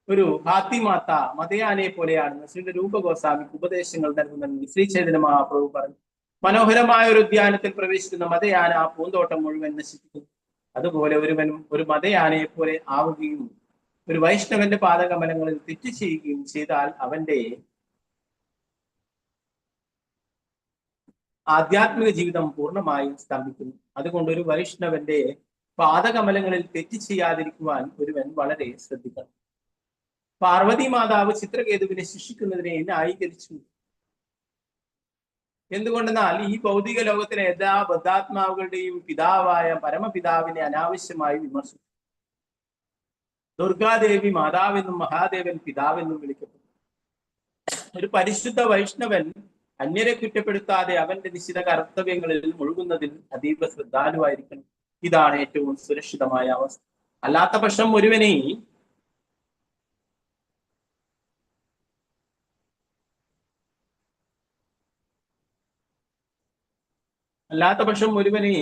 ഒരു ഹാത്തിമാത്ത മതയാനയെ പോലെയാണെന്ന് ശ്രീ രൂപഗോസ്വാമിക്ക് ഉപദേശങ്ങൾ നൽകുന്ന ശ്രീ ചൈതന്യ മഹാപ്രഭു പറഞ്ഞു. മനോഹരമായ ഒരു ഉദ്യാനത്തിൽ പ്രവേശിക്കുന്ന മതയാന ആ പൂന്തോട്ടം മുഴുവൻ നശിപ്പിക്കുന്നു. അതുപോലെ ഒരുവനും ഒരു മതയാനയെ പോലെ ആവുകയും ഒരു വൈഷ്ണവന്റെ പാദകമലങ്ങളിൽ തെറ്റ് ചെയ്യുകയും ചെയ്താൽ അവന്റെ ആധ്യാത്മിക ജീവിതം പൂർണ്ണമായും സ്തംഭിക്കുന്നു. അതുകൊണ്ട് ഒരു വൈഷ്ണവന്റെ പാദകമലങ്ങളിൽ തെറ്റ് ചെയ്യാതിരിക്കുവാൻ ഒരുവൻ വളരെ ശ്രദ്ധിക്കണം. പാർവതി മാതാവ് ചിത്രകേതുവിനെ ശിക്ഷിക്കുന്നതിനെ ന്യായീകരിച്ചു. എന്തുകൊണ്ടെന്നാൽ ഈ ഭൗതിക ലോകത്തിലെ എല്ലാ ബദ്ധാത്മാവുകളുടെയും പിതാവായ പരമപിതാവിനെ അനാവശ്യമായി വിമർശിച്ചു. ദുർഗാദേവി മാതാവെന്നും മഹാദേവൻ പിതാവെന്നും വിളിക്കപ്പെട്ടു. ഒരു പരിശുദ്ധ വൈഷ്ണവൻ അന്യരെ കുറ്റപ്പെടുത്താതെ അവന്റെ നിശ്ചിത കർത്തവ്യങ്ങളിൽ മുഴുകുന്നതിൽ അതീവ ശ്രദ്ധാലുവായിരിക്കണം. ഇതാണ് ഏറ്റവും സുരക്ഷിതമായ അവസ്ഥ. അല്ലാത്ത പക്ഷം ഒരുവനെ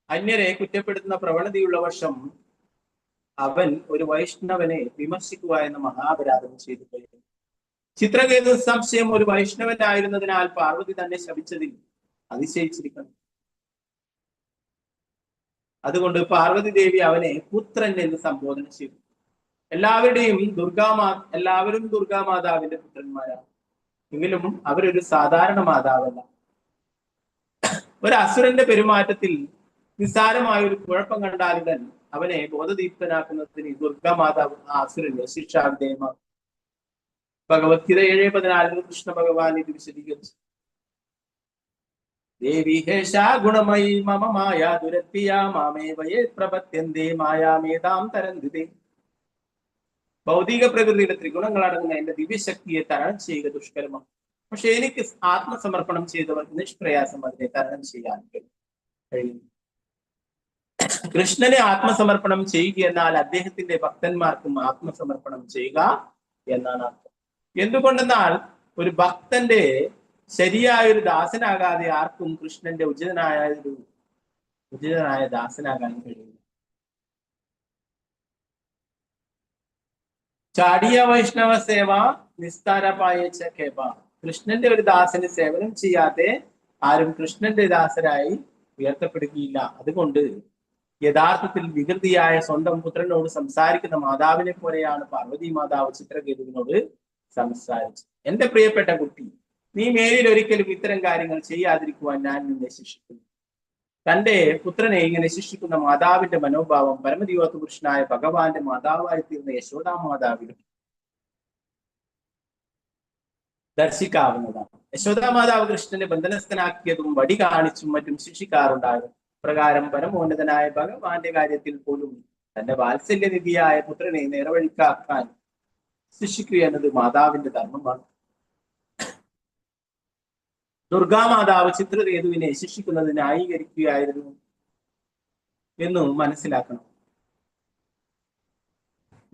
അന്യരെ കുറ്റപ്പെടുത്തുന്ന പ്രവണതയുള്ള വർഷം അവൻ ഒരു വൈഷ്ണവനെ വിമർശിക്കുക എന്ന മഹാപരാധം ചെയ്തു കഴിഞ്ഞു. ചിത്രകേതു സംശയം ഒരു വൈഷ്ണവനായിരുന്നതിനാൽ പാർവതി തന്നെ ശപിച്ചതിൽ അതിശയിച്ചിരിക്കണം. അതുകൊണ്ട് പാർവതി ദേവി അവനെ പുത്രൻ എന്ന് സംബോധന ചെയ്തു. എല്ലാവരും ദുർഗാമാതാവിന്റെ പുത്രന്മാരാണ്. എങ്കിലും അവരൊരു സാധാരണ മാതാവല്ല. ഒരു അസുരന്റെ പെരുമാറ്റത്തിൽ നിസ്സാരമായ ഒരു കുഴപ്പം കണ്ടാലുടൻ അവനെ ബോധദീപ്തനാക്കുന്നതിന് ദുർഗാമാതാവ് ആ അസുരന് ശിക്ഷാവിധേയമാക്കും. ഭഗവത്ഗീത 7:14 കൃഷ്ണ ഭഗവാൻ ഇത് വിശദീകരിച്ചു. ദേവി ഹേഷാ ഗുണമയി മമ മായാ ദുരത്തിയാ മാമേ വയേ പ്രപത്യന്തേ മായാമേതാം തരന്തിതേ. ഭൗതിക പ്രകൃതിയുടെ ത്രിഗുണങ്ങൾ അടങ്ങുന്ന എന്റെ ദിവ്യശക്തിയെ തരണം ചെയ്യുക ദുഷ്കരമാണ്. പക്ഷെ എനിക്ക് ആത്മസമർപ്പണം ചെയ്തവർക്ക് നിഷ്പ്രയാസം അതിനെ തരണം ചെയ്യാൻ കഴിയും. കൃഷ്ണനെ ആത്മസമർപ്പണം ചെയ്യുക എന്നാൽ അദ്ദേഹത്തിന്റെ ഭക്തന്മാർക്കും ആത്മസമർപ്പണം ചെയ്യുക എന്നാണ് അർത്ഥം. എന്തുകൊണ്ടെന്നാൽ ഒരു ഭക്തന്റെ ശരിയായ ഒരു ദാസനാകാതെ ആർക്കും കൃഷ്ണന്റെ ഉചിതനായ ദാസനാകാൻ കഴിയില്ല. ചാടിയ വൈഷ്ണവ സേവ നിസ്താരപായ കേപ. കൃഷ്ണന്റെ ഒരു ദാസന് സേവനം ചെയ്യാതെ ആരും കൃഷ്ണന്റെ ദാസരായി ഉയർത്തപ്പെടുകയില്ല. അതുകൊണ്ട് യഥാർത്ഥത്തിൽ വികൃതിയായ സ്വന്തം പുത്രനോട് സംസാരിക്കുന്ന മാതാവിനെ പോലെയാണ് പാർവതി മാതാവ് ചിത്രകേതുവിനോട് സംസാരിച്ചത്. എന്റെ പ്രിയപ്പെട്ട കുട്ടി, നീ മേലിൽ ഒരിക്കലും ഇത്തരം കാര്യങ്ങൾ ചെയ്യാതിരിക്കുവാൻ ഞാൻ നിന്നെ ശിക്ഷിക്കുന്നു. തന്റെ പുത്രനെ ഇങ്ങനെ ശിക്ഷിക്കുന്ന മാതാവിന്റെ മനോഭാവം പരമദിവ്യത്വ പുരുഷനായ ഭഗവാന്റെ മാതാവായി തീർന്ന യശോദാ മാതാവിനും ദർശിക്കാവുന്നതാണ്. യശോദാ മാതാവ് കൃഷ്ണനെ ബന്ധനസ്ഥനാക്കിയതും വടി കാണിച്ചും മറ്റും ശിക്ഷിക്കാറുണ്ടായിരുന്നു. പ്രകാരം പരമോന്നതനായ ഭഗവാന്റെ കാര്യത്തിൽ പോലും തന്റെ വാത്സല്യനിധിയായ പുത്രനെ നേർവഴിക്കാക്കാൻ ശിക്ഷിക്കുക എന്നത് മാതാവിന്റെ ധർമ്മമാണ്. ദുർഗാമാതാവ് ചിത്രകേതുവിനെ ശിക്ഷിക്കുന്നത് ന്യായീകരിക്കുകയായിരുന്നു എന്നും മനസ്സിലാക്കണം.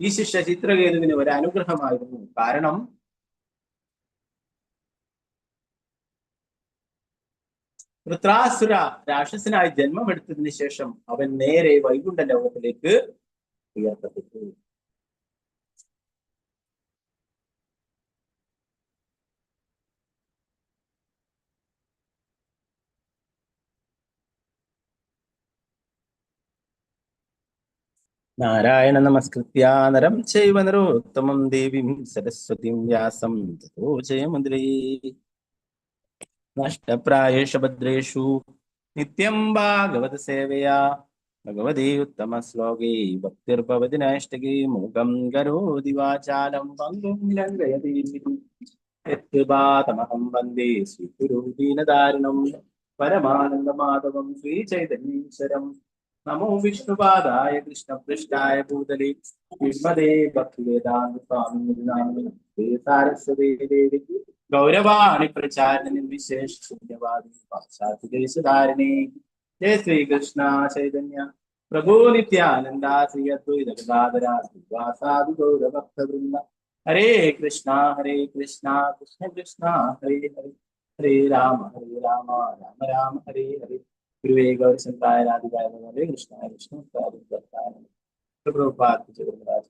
ഈ ശിക്ഷ ചിത്രകേതുവിന് ഒരു അനുഗ്രഹമായിരുന്നു. കാരണം വൃത്രാസുര രാക്ഷസനായി ജന്മമെടുത്തതിന് ശേഷം അവൻ നേരെ വൈകുണ്ഠ ലോകത്തിലേക്ക് ഉയർത്തപ്പെട്ടു. നാരായണ നമസ്കൃത്യ നരം ചൈവ നരോത്തമം ദേവീം സരസ്വതീം വ്യാസം തതോ ജയമുദ്രേ. നഷ്ടപ്രായേഷു ഭദ്രേഷു നിത്യം ഭാഗവത സേവയാ ഭഗവതി ഉത്തമ ശ്ലോകേ ഭക്തിർഭവതി നൈഷ്ടകേ. മൂകം കരോതി വാചാലം പങ്കും ലംഘയതി യത്കൃപാതമഹം വന്ദേ ശ്രീഗുരു ദീനദാരിണം പരമാനന്ദമാധവം ശ്രീചൈതന്യേശ്വരം. നമോ വിഷ്ണുപാദായ കൃഷ്ണപൃഷ്ഠായ ഭൂതലേ വിമതേ ഭക്തിവേദാന്ത സ്വാമി സാരസ്വതേ ദേവി ഗൗരവാണി പ്രചാരണ വിശേഷ ശൂന്യവാദി പാശ്ചാത്യദേശധാരിണേ. ജയ ശ്രീകൃഷ്ണ ചൈതന്യ പ്രഭു നിത്യാനന്ദ ശ്രീ അദ്വൈത ഗദാധര ശ്രീവാസാദി ഗൗരഭക്തവൃന്ദ. ഹരേ കൃഷ്ണ കൃഷ്ണ കൃഷ്ണ ഹരേ ഹരേ, ഹരേ രാമ രാമ രാമ ഹരേ ഹരേ. ഗുരുവേ ഗൗരശങ്കരായ രാധികായ ഹരേ കൃഷ്ണ കൃഷ്ണ പ്രഭുപാദ ജഗന്നാഥ.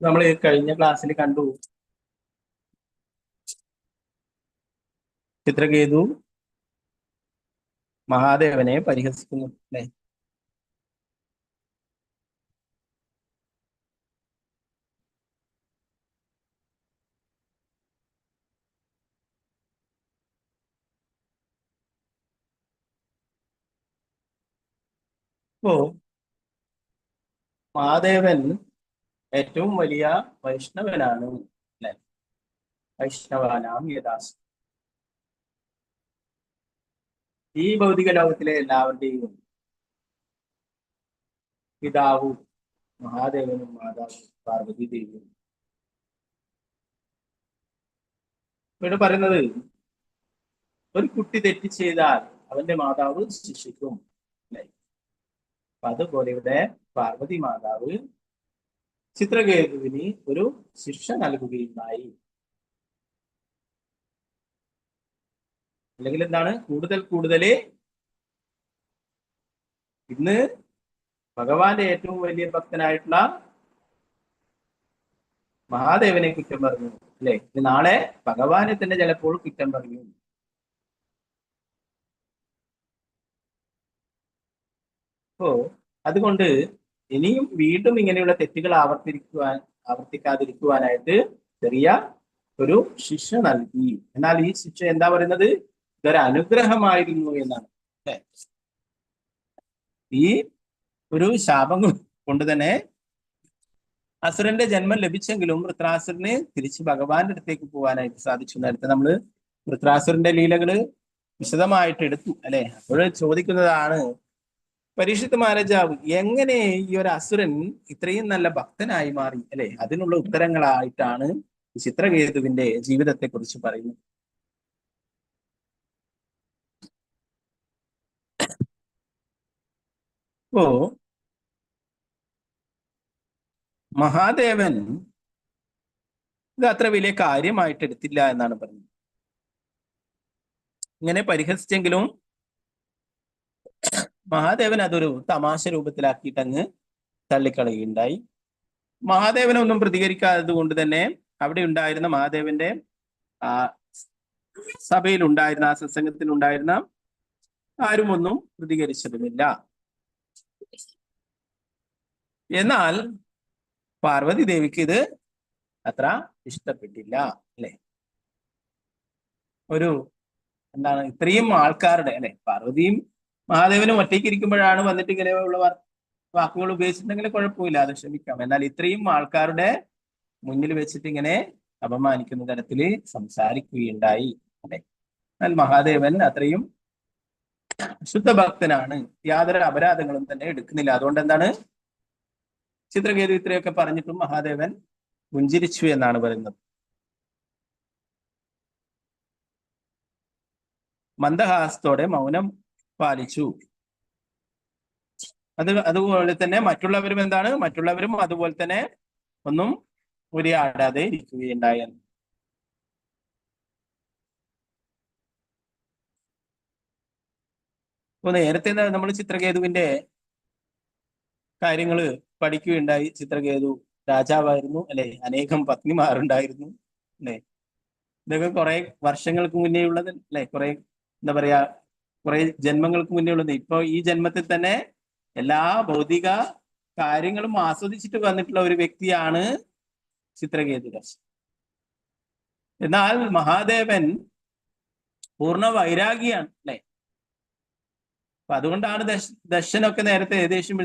നമ്മൾ കഴിഞ്ഞ ക്ലാസ്സിൽ കണ്ടു ചിത്രകേതു മഹാദേവനെ പരിഹസിക്കുന്നു അല്ലെ. അപ്പോ മഹാദേവൻ ഏറ്റവും വലിയ വൈഷ്ണവനാണ് അല്ലെ. വൈഷ്ണവാനാം യഥാസ്. ഈ ഭൗതിക ലോകത്തിലെ എല്ലാവരുടെയും പിതാവും മഹാദേവനും മാതാവും പാർവതി ദേവിയും. ഇവിടെ പറയുന്നത് ഒരു കുട്ടി തെറ്റ് ചെയ്താൽ അവന്റെ മാതാവ് ശിക്ഷിക്കും അല്ലെ. അതുപോലെ ഇവിടെ പാർവതി മാതാവ് ചിത്രകേതുവിന് ഒരു ശിക്ഷ നൽകുകയുണ്ടായി. അല്ലെങ്കിൽ എന്താണ്, കൂടുതൽ ഇന്ന് ഭഗവാന്റെ ഏറ്റവും വലിയ ഭക്തനായിട്ടുള്ള മഹാദേവനെ കുറ്റം പറഞ്ഞു, അല്ലെ? നാളെ ഭഗവാനെ തന്നെ ചിലപ്പോൾ കുറ്റം പറയും. അപ്പോ അതുകൊണ്ട് ഇനിയും വീണ്ടും ഇങ്ങനെയുള്ള തെറ്റുകൾ ആവർത്തിക്കാതിരിക്കുവാനായിട്ട് ചെറിയ ഒരു ശിക്ഷ നൽകി. എന്നാൽ ഈ ശിക്ഷ എന്താ പറയുന്നത്? ഇതൊരു അനുഗ്രഹമായിരുന്നു എന്നാണ്. ഈ ഒരു ശാപം കൊണ്ട് തന്നെ അസുരന്റെ ജന്മം ലഭിച്ചെങ്കിലും വൃത്രാസുരന് തിരിച്ച് ഭഗവാന്റെ അടുത്തേക്ക് പോകാനായിട്ട് സാധിച്ചു. നേരത്തെ നമ്മള് വൃത്രാസുരന്റെ ലീലകള് വിശദമായിട്ട് എടുത്തു, അല്ലെ? അപ്പോൾ ചോദിക്കുന്നതാണ്, പരീക്ഷിത് മഹാരാജാവ് എങ്ങനെ ഈ ഒരു അസുരൻ ഇത്രയും നല്ല ഭക്തനായി മാറി, അല്ലെ? അതിനുള്ള ഉത്തരങ്ങളായിട്ടാണ് ചിത്രകേതുവിന്റെ ജീവിതത്തെ കുറിച്ച് പറയുന്നത്. അപ്പോ മഹാദേവൻ ഇത് അത്ര വലിയ കാര്യമായിട്ട് എടുത്തില്ല എന്നാണ് പറയുന്നത്. ഇങ്ങനെ പരിഹസിച്ചെങ്കിലും മഹാദേവൻ അതൊരു തമാശ രൂപത്തിലാക്കിയിട്ട് അങ്ങ് തള്ളിക്കളയുണ്ടായി. മഹാദേവനൊന്നും പ്രതികരിക്കാത്തത് കൊണ്ട് തന്നെ അവിടെ ഉണ്ടായിരുന്ന മഹാദേവന്റെ സഭയിലുണ്ടായിരുന്ന, ആ സത്സംഗത്തിലുണ്ടായിരുന്ന ആരും ഒന്നും പ്രതികരിച്ചതുമില്ല. എന്നാൽ പാർവതി ദേവിക്ക് ഇത് അത്ര ഇഷ്ടപ്പെട്ടില്ല, അല്ലെ? ഒരു എന്താണ്, ഇത്രയും ആൾക്കാരുടെ, അല്ലെ? പാർവതിയും മഹാദേവനും ഒറ്റയ്ക്ക് ഇരിക്കുമ്പോഴാണ് വന്നിട്ട് ഇങ്ങനെയുള്ള വാക്കുകൾ ഉപയോഗിച്ചിട്ടുണ്ടെങ്കിൽ കുഴപ്പമില്ല, അത് ക്ഷമിക്കാം. എന്നാൽ ഇത്രയും ആൾക്കാരുടെ മുന്നിൽ വെച്ചിട്ട് ഇങ്ങനെ അപമാനിക്കുന്ന തരത്തിൽ സംസാരിക്കുകയുണ്ടായി, അല്ലെ? എന്നാൽ മഹാദേവൻ അത്രയും ശുദ്ധഭക്തനാണ്, യാതൊരു അപരാധങ്ങളും തന്നെ എടുക്കുന്നില്ല. അതുകൊണ്ട് എന്താണ്, ചിത്രകേതു ഇത്രയൊക്കെ പറഞ്ഞിട്ടും മഹാദേവൻ പുഞ്ചിരിച്ചു എന്നാണ് പറയുന്നത്. മന്ദഹാസത്തോടെ മൗനം പാലിച്ചു. അതുപോലെ തന്നെ മറ്റുള്ളവരും എന്താണ്, മറ്റുള്ളവരും അതുപോലെ തന്നെ ഒന്നും ഉരിയാടാതെ ഇരിക്കുകയുണ്ടായി. അപ്പൊ നേരത്തെ നമ്മൾ ചിത്രകേതുവിന്റെ കാര്യങ്ങള് പഠിക്കുകയുണ്ടായി. ചിത്രകേതു രാജാവായിരുന്നു, അല്ലെ? അനേകം പത്നിമാരുണ്ടായിരുന്നു, അല്ലെ? ഇതൊക്കെ കുറെ വർഷങ്ങൾക്ക് മുന്നേ ഉള്ളത്, അല്ലെ? കുറെ എന്താ പറയാ, കുറെ ജന്മങ്ങൾക്ക് മുന്നേ ഉള്ളത്. ഇപ്പൊ ഈ ജന്മത്തിൽ തന്നെ എല്ലാ ഭൗതിക കാര്യങ്ങളും ആസ്വദിച്ചിട്ട് വന്നിട്ടുള്ള ഒരു വ്യക്തിയാണ് ചിത്രകേതു. എന്നാൽ മഹാദേവൻ പൂർണ്ണ വൈരാഗിയാണ്, അല്ലെ? അപ്പൊ അതുകൊണ്ടാണ് ദശനൊക്കെ നേരത്തെ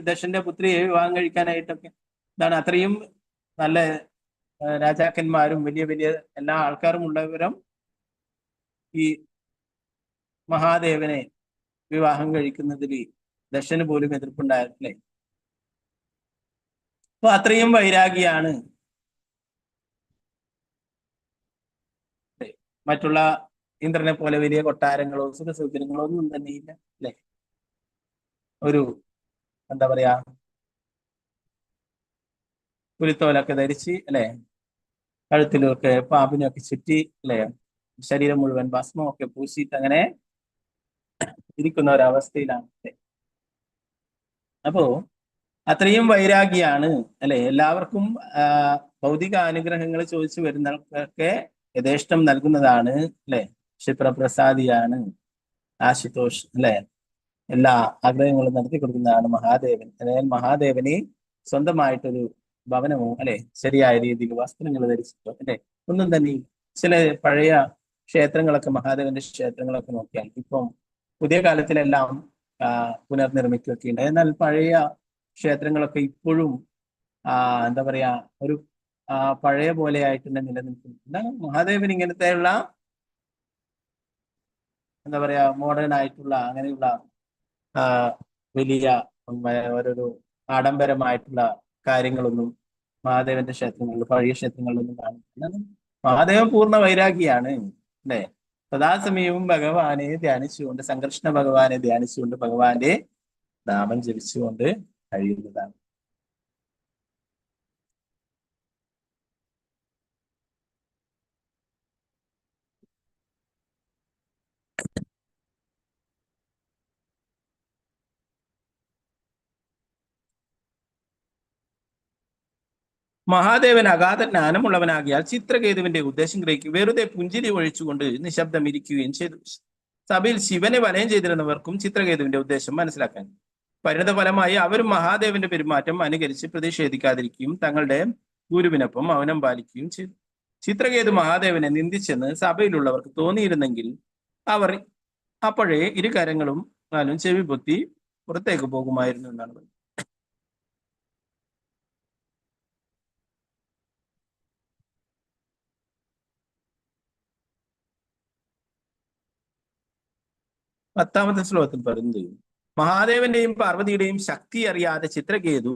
ദശന്റെ പുത്രിയെ വിവാഹം കഴിക്കാനായിട്ടൊക്കെ എന്താണ്, അത്രയും നല്ല രാജാക്കന്മാരും വലിയ വലിയ എല്ലാ ആൾക്കാരും ഉള്ളവരും ഈ മഹാദേവനെ വിവാഹം കഴിക്കുന്നതിൽ ദശന് പോലും എതിർപ്പുണ്ടായിരുന്നില്ലേ? അപ്പൊ അത്രയും വൈരാഗിയാണ്. മറ്റുള്ള ഇന്ദ്രനെ പോലെ വലിയ കൊട്ടാരങ്ങളോ സുഖസൗകര്യങ്ങളോ ഒന്നും തന്നെ ഇല്ല, അല്ലെ? ഒരു എന്താ പറയാ, പുലിത്തോലൊക്കെ ധരിച്ച്, അല്ലെ? കഴുത്തിലൊക്കെ പാമ്പിനൊക്കെ ചുറ്റി, അല്ലെ? ശരീരം മുഴുവൻ ഭസ്മമൊക്കെ പൂശിയിട്ട് അങ്ങനെ ഇരിക്കുന്ന ഒരവസ്ഥയിലാണ്. അപ്പോ അത്രയും വൈരാഗിയാണ്, അല്ലെ? എല്ലാവർക്കും ഭൗതിക അനുഗ്രഹങ്ങൾ ചോദിച്ചു വരുന്നവർക്കൊക്കെ യഥേഷ്ടം നൽകുന്നതാണ്, അല്ലെ? ക്ഷിപ്രപ്രസാദിയാണ് ആശുതോഷ്, അല്ലെ? എല്ലാ ആഗ്രഹങ്ങളും നടത്തി കൊടുക്കുന്നതാണ് മഹാദേവൻ. അതായത് മഹാദേവന് സ്വന്തമായിട്ടൊരു ഭവനമോ, അല്ലെ? ശരിയായ രീതിയിൽ വസ്ത്രങ്ങൾ ധരിച്ചിട്ടോ, അല്ലെ? ഒന്നും തന്നെ. ചില പഴയ ക്ഷേത്രങ്ങളൊക്കെ, മഹാദേവന്റെ ക്ഷേത്രങ്ങളൊക്കെ നോക്കിയാൽ ഇപ്പം പുതിയ കാലത്തിലെല്ലാം പുനർനിർമ്മിക്കുകയൊക്കെ ഉണ്ട്. എന്നാൽ പഴയ ക്ഷേത്രങ്ങളൊക്കെ ഇപ്പോഴും എന്താ പറയാ, ഒരു പഴയ പോലെ ആയിട്ട് തന്നെ നിലനിൽക്കുന്നു. എന്താണ് മഹാദേവൻ ഇങ്ങനത്തെയുള്ള എന്താ പറയാ, മോഡേൺ ആയിട്ടുള്ള അങ്ങനെയുള്ള വലിയ ഓരോരോ ആഡംബരമായിട്ടുള്ള കാര്യങ്ങളൊന്നും മഹാദേവന്റെ ക്ഷേത്രങ്ങളിൽ, പഴയ ക്ഷേത്രങ്ങളിലൊന്നും കാണുന്നില്ല. മഹാദേവൻ പൂർണ്ണ വൈരാഗിയാണ്, അല്ലെ? സദാസമയവും ഭഗവാനെ ധ്യാനിച്ചുകൊണ്ട്, സംകർഷണ ഭഗവാനെ ധ്യാനിച്ചുകൊണ്ട് ഭഗവാന്റെ നാമം ജപിച്ചുകൊണ്ട് കഴിയുന്നതാണ്. മഹാദേവൻ അഗാധ ജ്ഞാനമുള്ളവനാകിയാൽ ചിത്രകേതുവിന്റെ ഉദ്ദേശം ഗ്രഹിക്കും വെറുതെ പുഞ്ചിരി ഒഴിച്ചുകൊണ്ട് നിശബ്ദം ഇരിക്കുകയും ചെയ്തു. സഭയിൽ ശിവനെ വലയം ചെയ്തിരുന്നവർക്കും ചിത്രകേതുവിന്റെ ഉദ്ദേശം മനസ്സിലാക്കാൻ പരിണത ഫലമായി അവരും മഹാദേവന്റെ പെരുമാറ്റം അനുകരിച്ച് പ്രതിഷേധിക്കാതിരിക്കുകയും തങ്ങളുടെ ഗുരുവിനൊപ്പം മൗനം പാലിക്കുകയും ചെയ്തു. ചിത്രകേതു മഹാദേവനെ നിന്ദിച്ചെന്ന് സഭയിലുള്ളവർക്ക് തോന്നിയിരുന്നെങ്കിൽ അവർ അപ്പോഴേ ഇരു കരങ്ങളും ചെവി പൊത്തി പുറത്തേക്ക് പോകുമായിരുന്നു എന്നാണ് പറയുന്നത്. 10ാമത്തെ ശ്ലോകത്തിൽ പറയുന്നത് മഹാദേവന്റെയും പാർവതിയുടെയും ശക്തി അറിയാതെ ചിത്രകേതു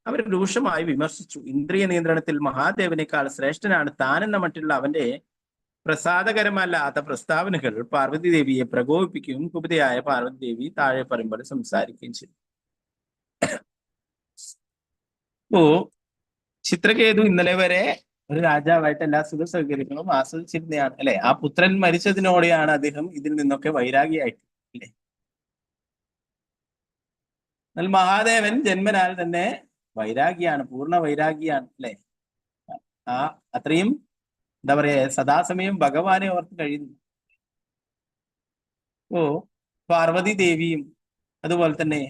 അവരെ രൂക്ഷമായി വിമർശിച്ചു. ഇന്ദ്രിയ നിയന്ത്രണത്തിൽ മഹാദേവനേക്കാൾ ശ്രേഷ്ഠനാണ് താനെന്ന മറ്റുള്ള അവന്റെ പ്രസാദകരമല്ലാത്ത പ്രസ്താവനകൾ പാർവതി ദേവിയെ പ്രകോപിപ്പിക്കുകയും കുപിതയായ പാർവതി ദേവി താഴെ പറയുമ്പോൾ സംസാരിക്കുകയും ചെയ്തു. അപ്പോ ചിത്രകേതു ഇന്നലെ വരെ ഒരു രാജാവായിട്ട് എല്ലാ സുഖ സൗകര്യങ്ങളും ആസ്വദിച്ചിരുന്നതാണ് അല്ലെ. ആ പുത്രൻ മരിച്ചതിനോടെയാണ് അദ്ദേഹം ഇതിൽ നിന്നൊക്കെ വൈരാഗിയായിട്ട് അല്ലെ. എന്നാൽ മഹാദേവൻ ജന്മനാൽ തന്നെ വൈരാഗിയാണ്, പൂർണ്ണ വൈരാഗിയാണ് അല്ലെ. ആ അത്രയും എന്താ പറയാ സദാസമയം ഭഗവാനെ ഓർത്ത് കഴിയുന്നു. ഓ പാർവതി ദേവിയും അതുപോലെ തന്നെ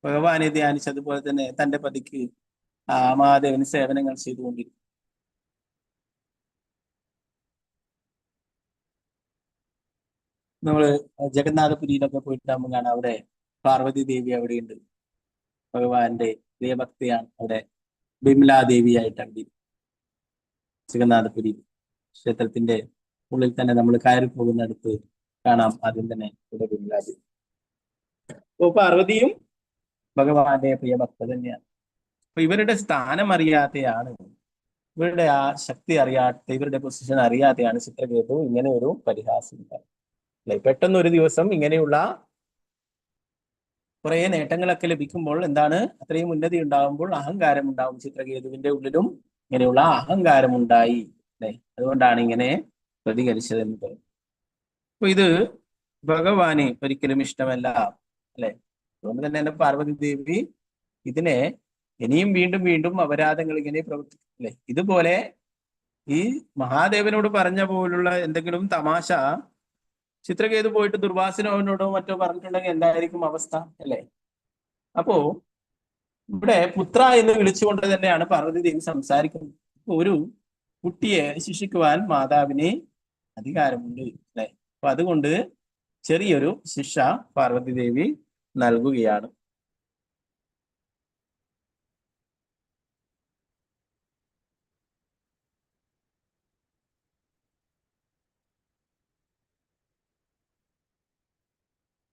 ഭഗവാനെ ധ്യാനിച്ച് അതുപോലെ തന്നെ തന്റെ പതിക്ക് മഹാദേവന് സേവനങ്ങൾ ചെയ്തുകൊണ്ടിരിക്കും. നമ്മള് ജഗന്നാഥപുരിയിലൊക്കെ പോയിട്ടാകുമ്പോൾ കാണാം അവിടെ പാർവതി ദേവി അവിടെയുണ്ട്. ഭഗവാന്റെ പ്രിയഭക്തിയാണ് അവിടെ ബിംലാദേവിയായിട്ടാണ് ജഗന്നാഥപുരി ക്ഷേത്രത്തിന്റെ ഉള്ളിൽ തന്നെ നമ്മൾ കയറി പോകുന്നിടത്ത് കാണാം ആദ്യം തന്നെ ഇവിടെ ബിംലാദേവി. അപ്പോ പാർവതിയും ഭഗവാന്റെ പ്രിയഭക്ത തന്നെയാണ്. അപ്പൊ ഇവരുടെ സ്ഥാനം അറിയാതെയാണ്, ഇവരുടെ ആ ശക്തി അറിയാത്ത, ഇവരുടെ പൊസിഷൻ അറിയാതെയാണ് ചിത്രകേതു ഇങ്ങനെ ഒരു പരിഹാസം അല്ലെ. പെട്ടെന്ന് ഒരു ദിവസം ഇങ്ങനെയുള്ള കുറെ നേട്ടങ്ങളൊക്കെ ലഭിക്കുമ്പോൾ എന്താണ്, അത്രയും ഉന്നതി ഉണ്ടാകുമ്പോൾ അഹങ്കാരം ഉണ്ടാവും. ചിത്രകേതുവിന്റെ ഉള്ളിലും ഇങ്ങനെയുള്ള അഹങ്കാരം ഉണ്ടായി അല്ലെ. അതുകൊണ്ടാണ് ഇങ്ങനെ പ്രതികരിച്ചത് എന്ന് പറയും. അപ്പൊ ഇത് ഭഗവാന് ഒരിക്കലും ഇഷ്ടമല്ല അല്ലെ. അതുകൊണ്ട് തന്നെ എന്റെ പാർവതി ദേവി ഇതിനെ ഇനിയും വീണ്ടും വീണ്ടും അപരാധങ്ങൾ ഇങ്ങനെ പ്രവർത്തിക്കും അല്ലെ. ഇതുപോലെ ഈ മഹാദേവനോട് പറഞ്ഞ പോലുള്ള എന്തെങ്കിലും തമാശ ചിത്രകേതു പോയിട്ട് ദുർവാസനോടോ മറ്റോ പറഞ്ഞിട്ടുണ്ടെങ്കിൽ എന്തായിരിക്കും അവസ്ഥ അല്ലെ. അപ്പോ ഇവിടെ പുത്ര എന്ന് വിളിച്ചുകൊണ്ട് തന്നെയാണ് പാർവതി ദേവി സംസാരിക്കുന്നത്. ഒരു കുട്ടിയെ ശിക്ഷിക്കുവാൻ മാതാവിന് അധികാരമുണ്ട് അല്ലെ. അപ്പൊ അതുകൊണ്ട് ചെറിയൊരു ശിക്ഷ പാർവതി ദേവി നൽകുകയാണ്.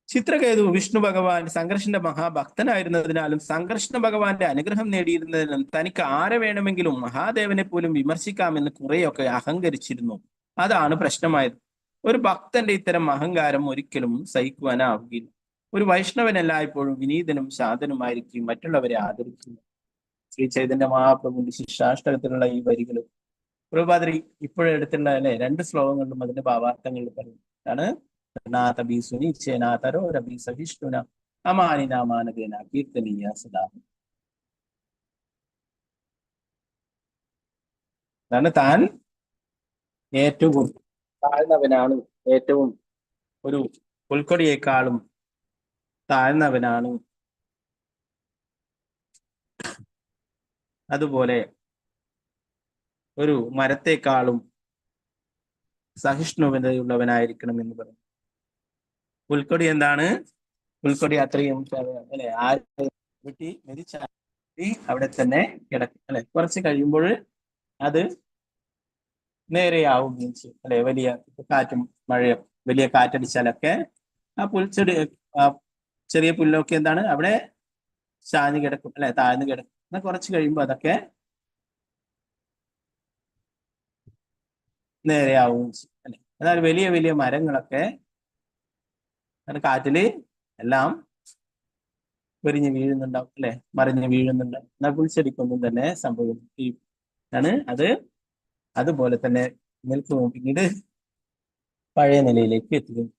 ചിത്രകേതു വിഷ്ണു ഭഗവാൻ സംഘർഷന്റെ മഹാഭക്തനായിരുന്നതിനാലും സംഘർഷണ ഭഗവാന്റെ അനുഗ്രഹം നേടിയിരുന്നതിനും തനിക്ക് ആരെ വേണമെങ്കിലും മഹാദേവനെ പോലും വിമർശിക്കാമെന്ന് കുറെയൊക്കെ അഹങ്കരിച്ചിരുന്നു. അതാണ് പ്രശ്നമായത്. ഒരു ഭക്തന്റെ ഇത്തരം അഹങ്കാരം ഒരിക്കലും സഹിക്കുവാനാവുകയില്ല. ഒരു വൈഷ്ണവൻ എല്ലായ്പ്പോഴും വിനീതനും ശാന്തനുമായിരിക്കും, മറ്റുള്ളവരെ ആദരിക്കുന്നു. ശ്രീ ചൈതന്യ മഹാപ്രഭുവിന്റെ ശിക്ഷാഷ്ടകത്തിലുള്ള ഈ വരികൾ പ്രഭുപാദരി ഇപ്പോഴെടുത്തുള്ള അല്ലെ 2 ശ്ലോകങ്ങളിലും അതിന്റെ ഭാവാർത്ഥങ്ങളിൽ പറയുന്നതാണ്. അതാണ് താൻ ഏറ്റവും താഴ്ന്നവനാണ്, ഏറ്റവും ഒരു പുൽക്കൊടിയേക്കാളും താഴ്ന്നവനാണ്. അതുപോലെ ഒരു മരത്തെക്കാളും സഹിഷ്ണുതയുള്ളവനായിരിക്കണം എന്ന് പറയും. പുൽക്കൊടി എന്താണ്? പുൽക്കൊടി അത്രയും അല്ലെ വെട്ടി മെതിച്ച അവിടെ തന്നെ കിടക്കും അല്ലെ. കുറച്ച് കഴിയുമ്പോൾ അത് നേരെയാവുകയും ചെയ്യും അല്ലെ. വലിയ കാറ്റും മഴയും വലിയ കാറ്റടിച്ചാലൊക്കെ ആ പുൽച്ചെടി ചെറിയ പുല്ലൊക്കെ എന്താണ് അവിടെ ചാഞ്ഞു കിടക്കും അല്ലെ, താഴ്ന്നു കിടക്കും. എന്നാൽ കുറച്ച് കഴിയുമ്പോൾ അതൊക്കെ നേരെയാവുകയും ചെയ്യും അല്ലെ. എന്നാൽ വലിയ വലിയ മരങ്ങളൊക്കെ കാറ്റില് എല്ലാം പൊരിഞ്ഞ് വീഴുന്നുണ്ടാവും, അല്ലെ, മറിഞ്ഞ് വീഴുന്നുണ്ടാവും. എന്നാൽ പുൽച്ചെടിക്കൊന്നും തന്നെ സംഭവിക്കും. അത് അതുപോലെ തന്നെ നിൽക്കും, പിന്നീട് പഴയ നിലയിലേക്ക് എത്തുകയും,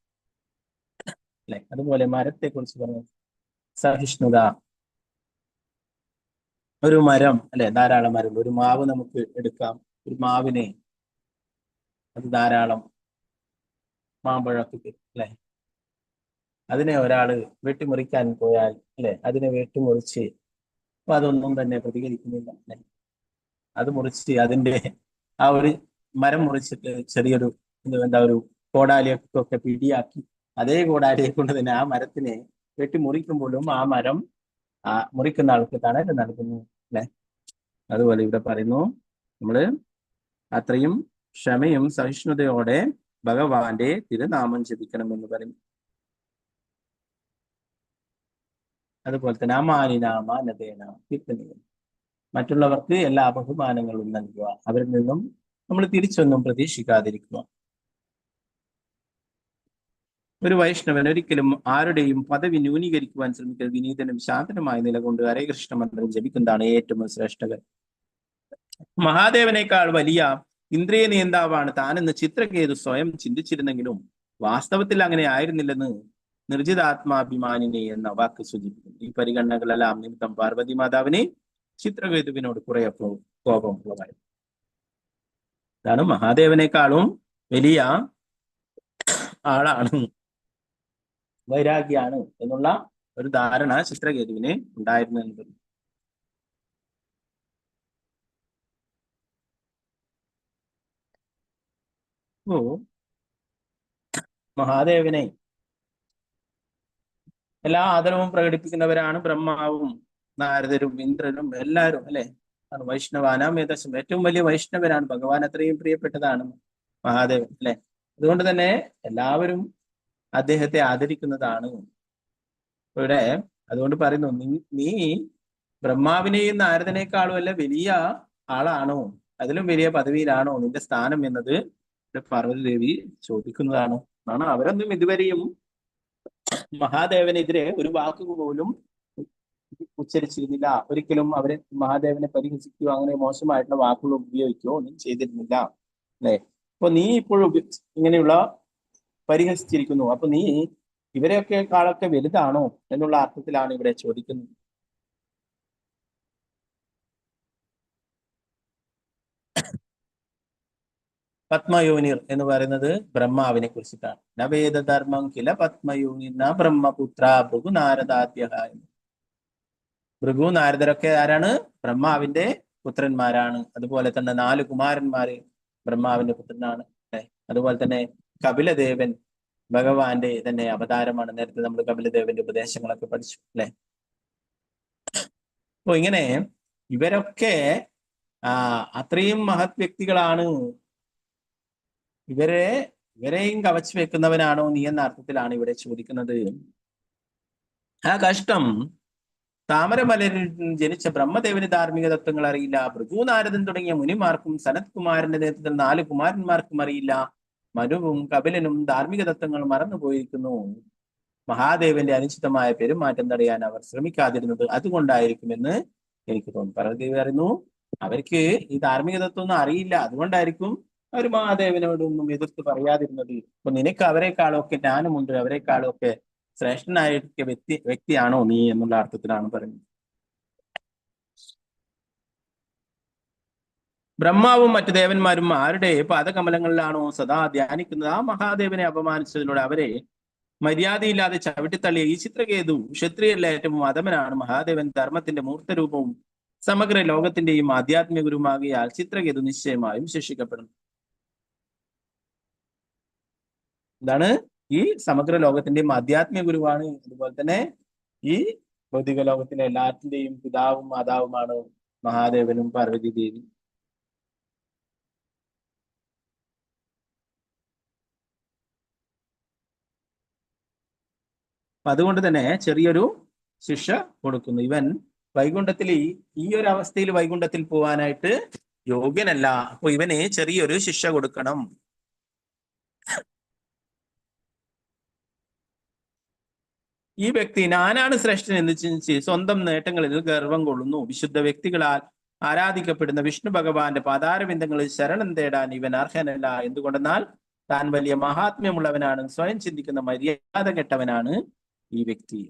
അല്ലെ. അതുപോലെ മരത്തെ കുറിച്ച് പറഞ്ഞു, സഹിഷ്ണുത. ഒരു മരം, അല്ലെ, ധാരാളം മരം, ഒരു മാവ് നമുക്ക് എടുക്കാം. ഒരു മാവിനെ അത് ധാരാളം മാമ്പഴമൊക്കെ തരും, അല്ലെ. അതിനെ ഒരാള് വെട്ടിമുറിക്കാൻ പോയാൽ, അല്ലെ, അതിനെ വെട്ടിമുറിച്ച് അപ്പൊ അതൊന്നും തന്നെ പ്രതികരിക്കുന്നില്ല, അല്ലെ. അത് മുറിച്ച് അതിന്റെ ആ ഒരു മരം മുറിച്ചിട്ട് ചെറിയൊരു ഒരു കോടാലിയൊക്കെ പിടിയാക്കി അതേ കോടാലിയെ കൊണ്ട് തന്നെ ആ മരത്തിനെ വെട്ടിമുറിക്കുമ്പോഴും ആ മരം മുറിക്കുന്ന ആൾക്ക് തണല് നൽകുന്നു, അല്ലെ. അതുപോലെ ഇവിടെ പറയുന്നു, നമ്മള് അത്രയും ക്ഷമയും സഹിഷ്ണുതയോടെ ഭഗവാന്റെ തിരുനാമം ജപിക്കണം എന്ന് പറയും. അതുപോലെ തന്നെ അമാനിനാമാനതേന കീർത്തനീയം, മറ്റുള്ളവർക്ക് എല്ലാ ബഹുമാനങ്ങളും നൽകുക, അവരിൽ നിന്നും നമ്മൾ തിരിച്ചൊന്നും പ്രതീക്ഷിക്കാതിരിക്കുക. ഒരു വൈഷ്ണവൻ ഒരിക്കലും ആരുടെയും പദവി ന്യൂനീകരിക്കുവാൻ ശ്രമിക്കരുത്. വിനീതനും ശാന്തനുമായ നിലകൊണ്ട് ഹരേ കൃഷ്ണ മന്ത്രം ജപിക്കുന്നതാണ് ഏറ്റവും ശ്രേഷ്ഠകർ. മഹാദേവനേക്കാൾ വലിയ ഇന്ദ്രിയ നിയന്താവാണ് താനെന്ന് ചിത്രകേതു സ്വയം ചിന്തിച്ചിരുന്നെങ്കിലും വാസ്തവത്തിൽ അങ്ങനെ ആയിരുന്നില്ലെന്ന് നിർജിതാത്മാഭിമാനിനെ എന്ന വാക്ക് സൂചിപ്പിക്കുന്നു. ഈ പരിഗണനകളെല്ലാം നിമിത്തം പാർവതി മാതാവിനെ ചിത്രകേതുവിനോട് കുറെ കോപം ഉള്ളതായിരുന്നു. ഇതാണ് മഹാദേവനേക്കാളും വലിയ ആളാണ്, വൈരാഗ്യാണ് എന്നുള്ള ഒരു ധാരണ ചിത്രകേതുവിന് ഉണ്ടായിരുന്നു എന്ന് പറഞ്ഞു. ഓ മഹാദേവനെ എല്ലാ ആദരവും പ്രകടിപ്പിക്കുന്നവരാണ് ബ്രഹ്മാവും നാരദരും ഇന്ദ്രനും എല്ലാവരും, അല്ലെ. വൈഷ്ണവാനാം ഏകദേശം ഏറ്റവും വലിയ വൈഷ്ണവരാണ് ഭഗവാൻ, അത്രയും പ്രിയപ്പെട്ടതാണ് മഹാദേവൻ, അല്ലെ. അതുകൊണ്ട് തന്നെ എല്ലാവരും അദ്ദേഹത്തെ ആദരിക്കുന്നതാണ് ഇവിടെ. അതുകൊണ്ട് പറയുന്നു, നീ ബ്രഹ്മാവിനെയും നാരദനേക്കാളും അല്ല വലിയ ആളാണോ, അതിലും വലിയ പദവിയിലാണോ നിന്റെ സ്ഥാനം എന്നത് പാർവതി ദേവി ചോദിക്കുന്നതാണ്. അവരൊന്നും ഇതുവരെയും മഹാദേവനെതിരെ ഒരു വാക്ക് പോലും ഉച്ചരിച്ചിരുന്നില്ല. ഒരിക്കലും അവരെ മഹാദേവനെ പരിഹസിക്കുകയോ അങ്ങനെ മോശമായിട്ടുള്ള വാക്കുകൾ ഉപയോഗിക്കുകയോ ഒന്നും ചെയ്തിരുന്നില്ല, അല്ലെ. അപ്പൊ നീ ഇപ്പോഴും ഇങ്ങനെയുള്ള പരിഹസിച്ചിരിക്കുന്നു, അപ്പൊ നീ ഇവരെയൊക്കെ കാളൊക്കെ വലുതാണോ എന്നുള്ള അർത്ഥത്തിലാണ് ഇവിടെ ചോദിക്കുന്നത്. പത്മയോനിർ എന്ന് പറയുന്നത് ബ്രഹ്മാവിനെ കുറിച്ചിട്ടാണ്. നവേദധർമ്മം കില പത്മയോനി ന ബ്രഹ്മപുത്ര ഭൃഗു നാരദാദ്യ. ഭൃഗു നാരദരൊക്കെ ആരാണ്? ബ്രഹ്മാവിന്റെ പുത്രന്മാരാണ്. അതുപോലെ തന്നെ 4 കുമാരന്മാര് ബ്രഹ്മാവിന്റെ പുത്രനാണ്, അല്ലെ. അതുപോലെ തന്നെ കപിലദേവൻ ഭഗവാന്റെ തന്നെ അവതാരമാണ്. നേരത്തെ നമ്മൾ കപിലദേവന്റെ ഉപദേശങ്ങളൊക്കെ പഠിച്ചു, അല്ലെ. അപ്പൊ ഇങ്ങനെ ഇവരൊക്കെ അത്രയും മഹത് വ്യക്തികളാണ്. ഇവരെയും കവച്ചു വെക്കുന്നവനാണോ നീ എന്ന അർത്ഥത്തിലാണ് ഇവിടെ ചോദിക്കുന്നത്. ആ കഷ്ടം, താമരമലരിൽ ജനിച്ച ബ്രഹ്മദേവന് ധാർമ്മിക തത്വങ്ങൾ അറിയില്ല. ഭൃഗുനാരദൻ തുടങ്ങിയ മുനിമാർക്കും സനത് കുമാരന്റെ നേതൃത്വത്തിൽ 4 കുമാരന്മാർക്കും അറിയില്ല. മനുവും കപിലനും ധാർമ്മിക തത്വങ്ങൾ മറന്നുപോയിരിക്കുന്നു. മഹാദേവന്റെ അനുചിതമായ പെരുമാറ്റം തടയാൻ അവർ ശ്രമിക്കാതിരുന്നത് അതുകൊണ്ടായിരിക്കുമെന്ന് എനിക്ക് തോന്നുന്നു. പാർവതി പറയുന്നു, അവർക്ക് ഈ ധാർമ്മിക തത്വം ഒന്നും അറിയില്ല, അതുകൊണ്ടായിരിക്കും അവർ മഹാദേവനോടൊന്നും എതിർത്ത് പറയാതിരുന്നത്. അപ്പൊ നിനക്ക് അവരെക്കാളൊക്കെ ജ്ഞാനമുണ്ട്, അവരെക്കാളൊക്കെ ശ്രേഷ്ഠനായ വ്യക്തിയാണോ നീ എന്നുള്ള അർത്ഥത്തിലാണ് പറയുന്നത്. ബ്രഹ്മാവും മറ്റു ദേവന്മാരും ആരുടെ പാദകമലങ്ങളിലാണോ സദാ ധ്യാനിക്കുന്നത്, ആ മഹാദേവനെ അപമാനിച്ചതിലൂടെ അവരെ മര്യാദയില്ലാതെ ചവിട്ടിത്തള്ളിയ ഈ ചിത്രകേതു ക്ഷത്രിയരിലെ ഏറ്റവും അധമനാണ്. മഹാദേവൻ ധർമ്മത്തിന്റെ മൂർത്തരൂപവും സമഗ്ര ലോകത്തിന്റെയും ആധ്യാത്മിക ഗുരുമാകിയാൽ ചിത്രകേതു നിശ്ചയമായും ശിക്ഷിക്കപ്പെടും. എന്താണ്? ഈ സമഗ്ര ലോകത്തിന്റെയും ആധ്യാത്മിക ഗുരുവാണ്. അതുപോലെ തന്നെ ഈ ഭൗതിക ലോകത്തിലെ എല്ലാറ്റിന്റെയും പിതാവും മാതാവുമാണ് മഹാദേവനും പാർവതി ദേവി. അതുകൊണ്ട് തന്നെ ചെറിയൊരു ശിക്ഷ കൊടുക്കുന്നു. ഇവൻ വൈകുണ്ഠത്തിൽ ഈ ഒരു അവസ്ഥയിൽ വൈകുണ്ഠത്തിൽ പോവാനായിട്ട് യോഗ്യനല്ല. അപ്പൊ ഇവന് ചെറിയൊരു ശിക്ഷ കൊടുക്കണം. ഈ വ്യക്തി ഞാനാണ് ശ്രേഷ്ഠൻ എന്ന് ചിന്തിച്ച് സ്വന്തം നേട്ടങ്ങളിൽ ഗർവം കൊള്ളുന്നു. വിശുദ്ധ വ്യക്തികളാൽ ആരാധിക്കപ്പെടുന്ന വിഷ്ണു ഭഗവാന്റെ പാതാരബിന്ദങ്ങളിൽ ശരണം തേടാൻ ഇവൻ അർഹനല്ല. എന്തുകൊണ്ടെന്നാൽ താൻ വലിയ മഹാത്മ്യമുള്ളവനാണ്, സ്വയം ചിന്തിക്കുന്ന മര്യാദ കെട്ടവനാണ് ഈ വ്യക്തി.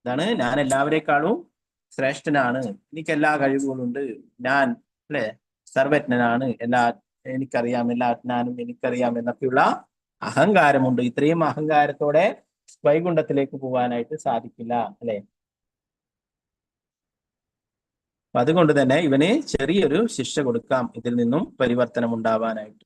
ഇതാണ് ഞാൻ എല്ലാവരെക്കാളും ശ്രേഷ്ഠനാണ്, എനിക്ക് എല്ലാ കഴിവുകളുണ്ട്, ഞാൻ അല്ലെ സർവജ്ഞനാണ്, എനിക്കറിയാം, എല്ലാ ജ്ഞാനും എനിക്കറിയാം എന്നൊക്കെയുള്ള അഹങ്കാരമുണ്ട്. ഇത്രയും അഹങ്കാരത്തോടെ വൈകുണ്ഠത്തിലേക്ക് പോകാനായിട്ട് സാധിക്കില്ല അല്ലെ. അപ്പൊ അതുകൊണ്ട് തന്നെ ഇവന് ചെറിയൊരു ശിക്ഷ കൊടുക്കാം, ഇതിൽ നിന്നും പരിവർത്തനം ഉണ്ടാവാനായിട്ട്.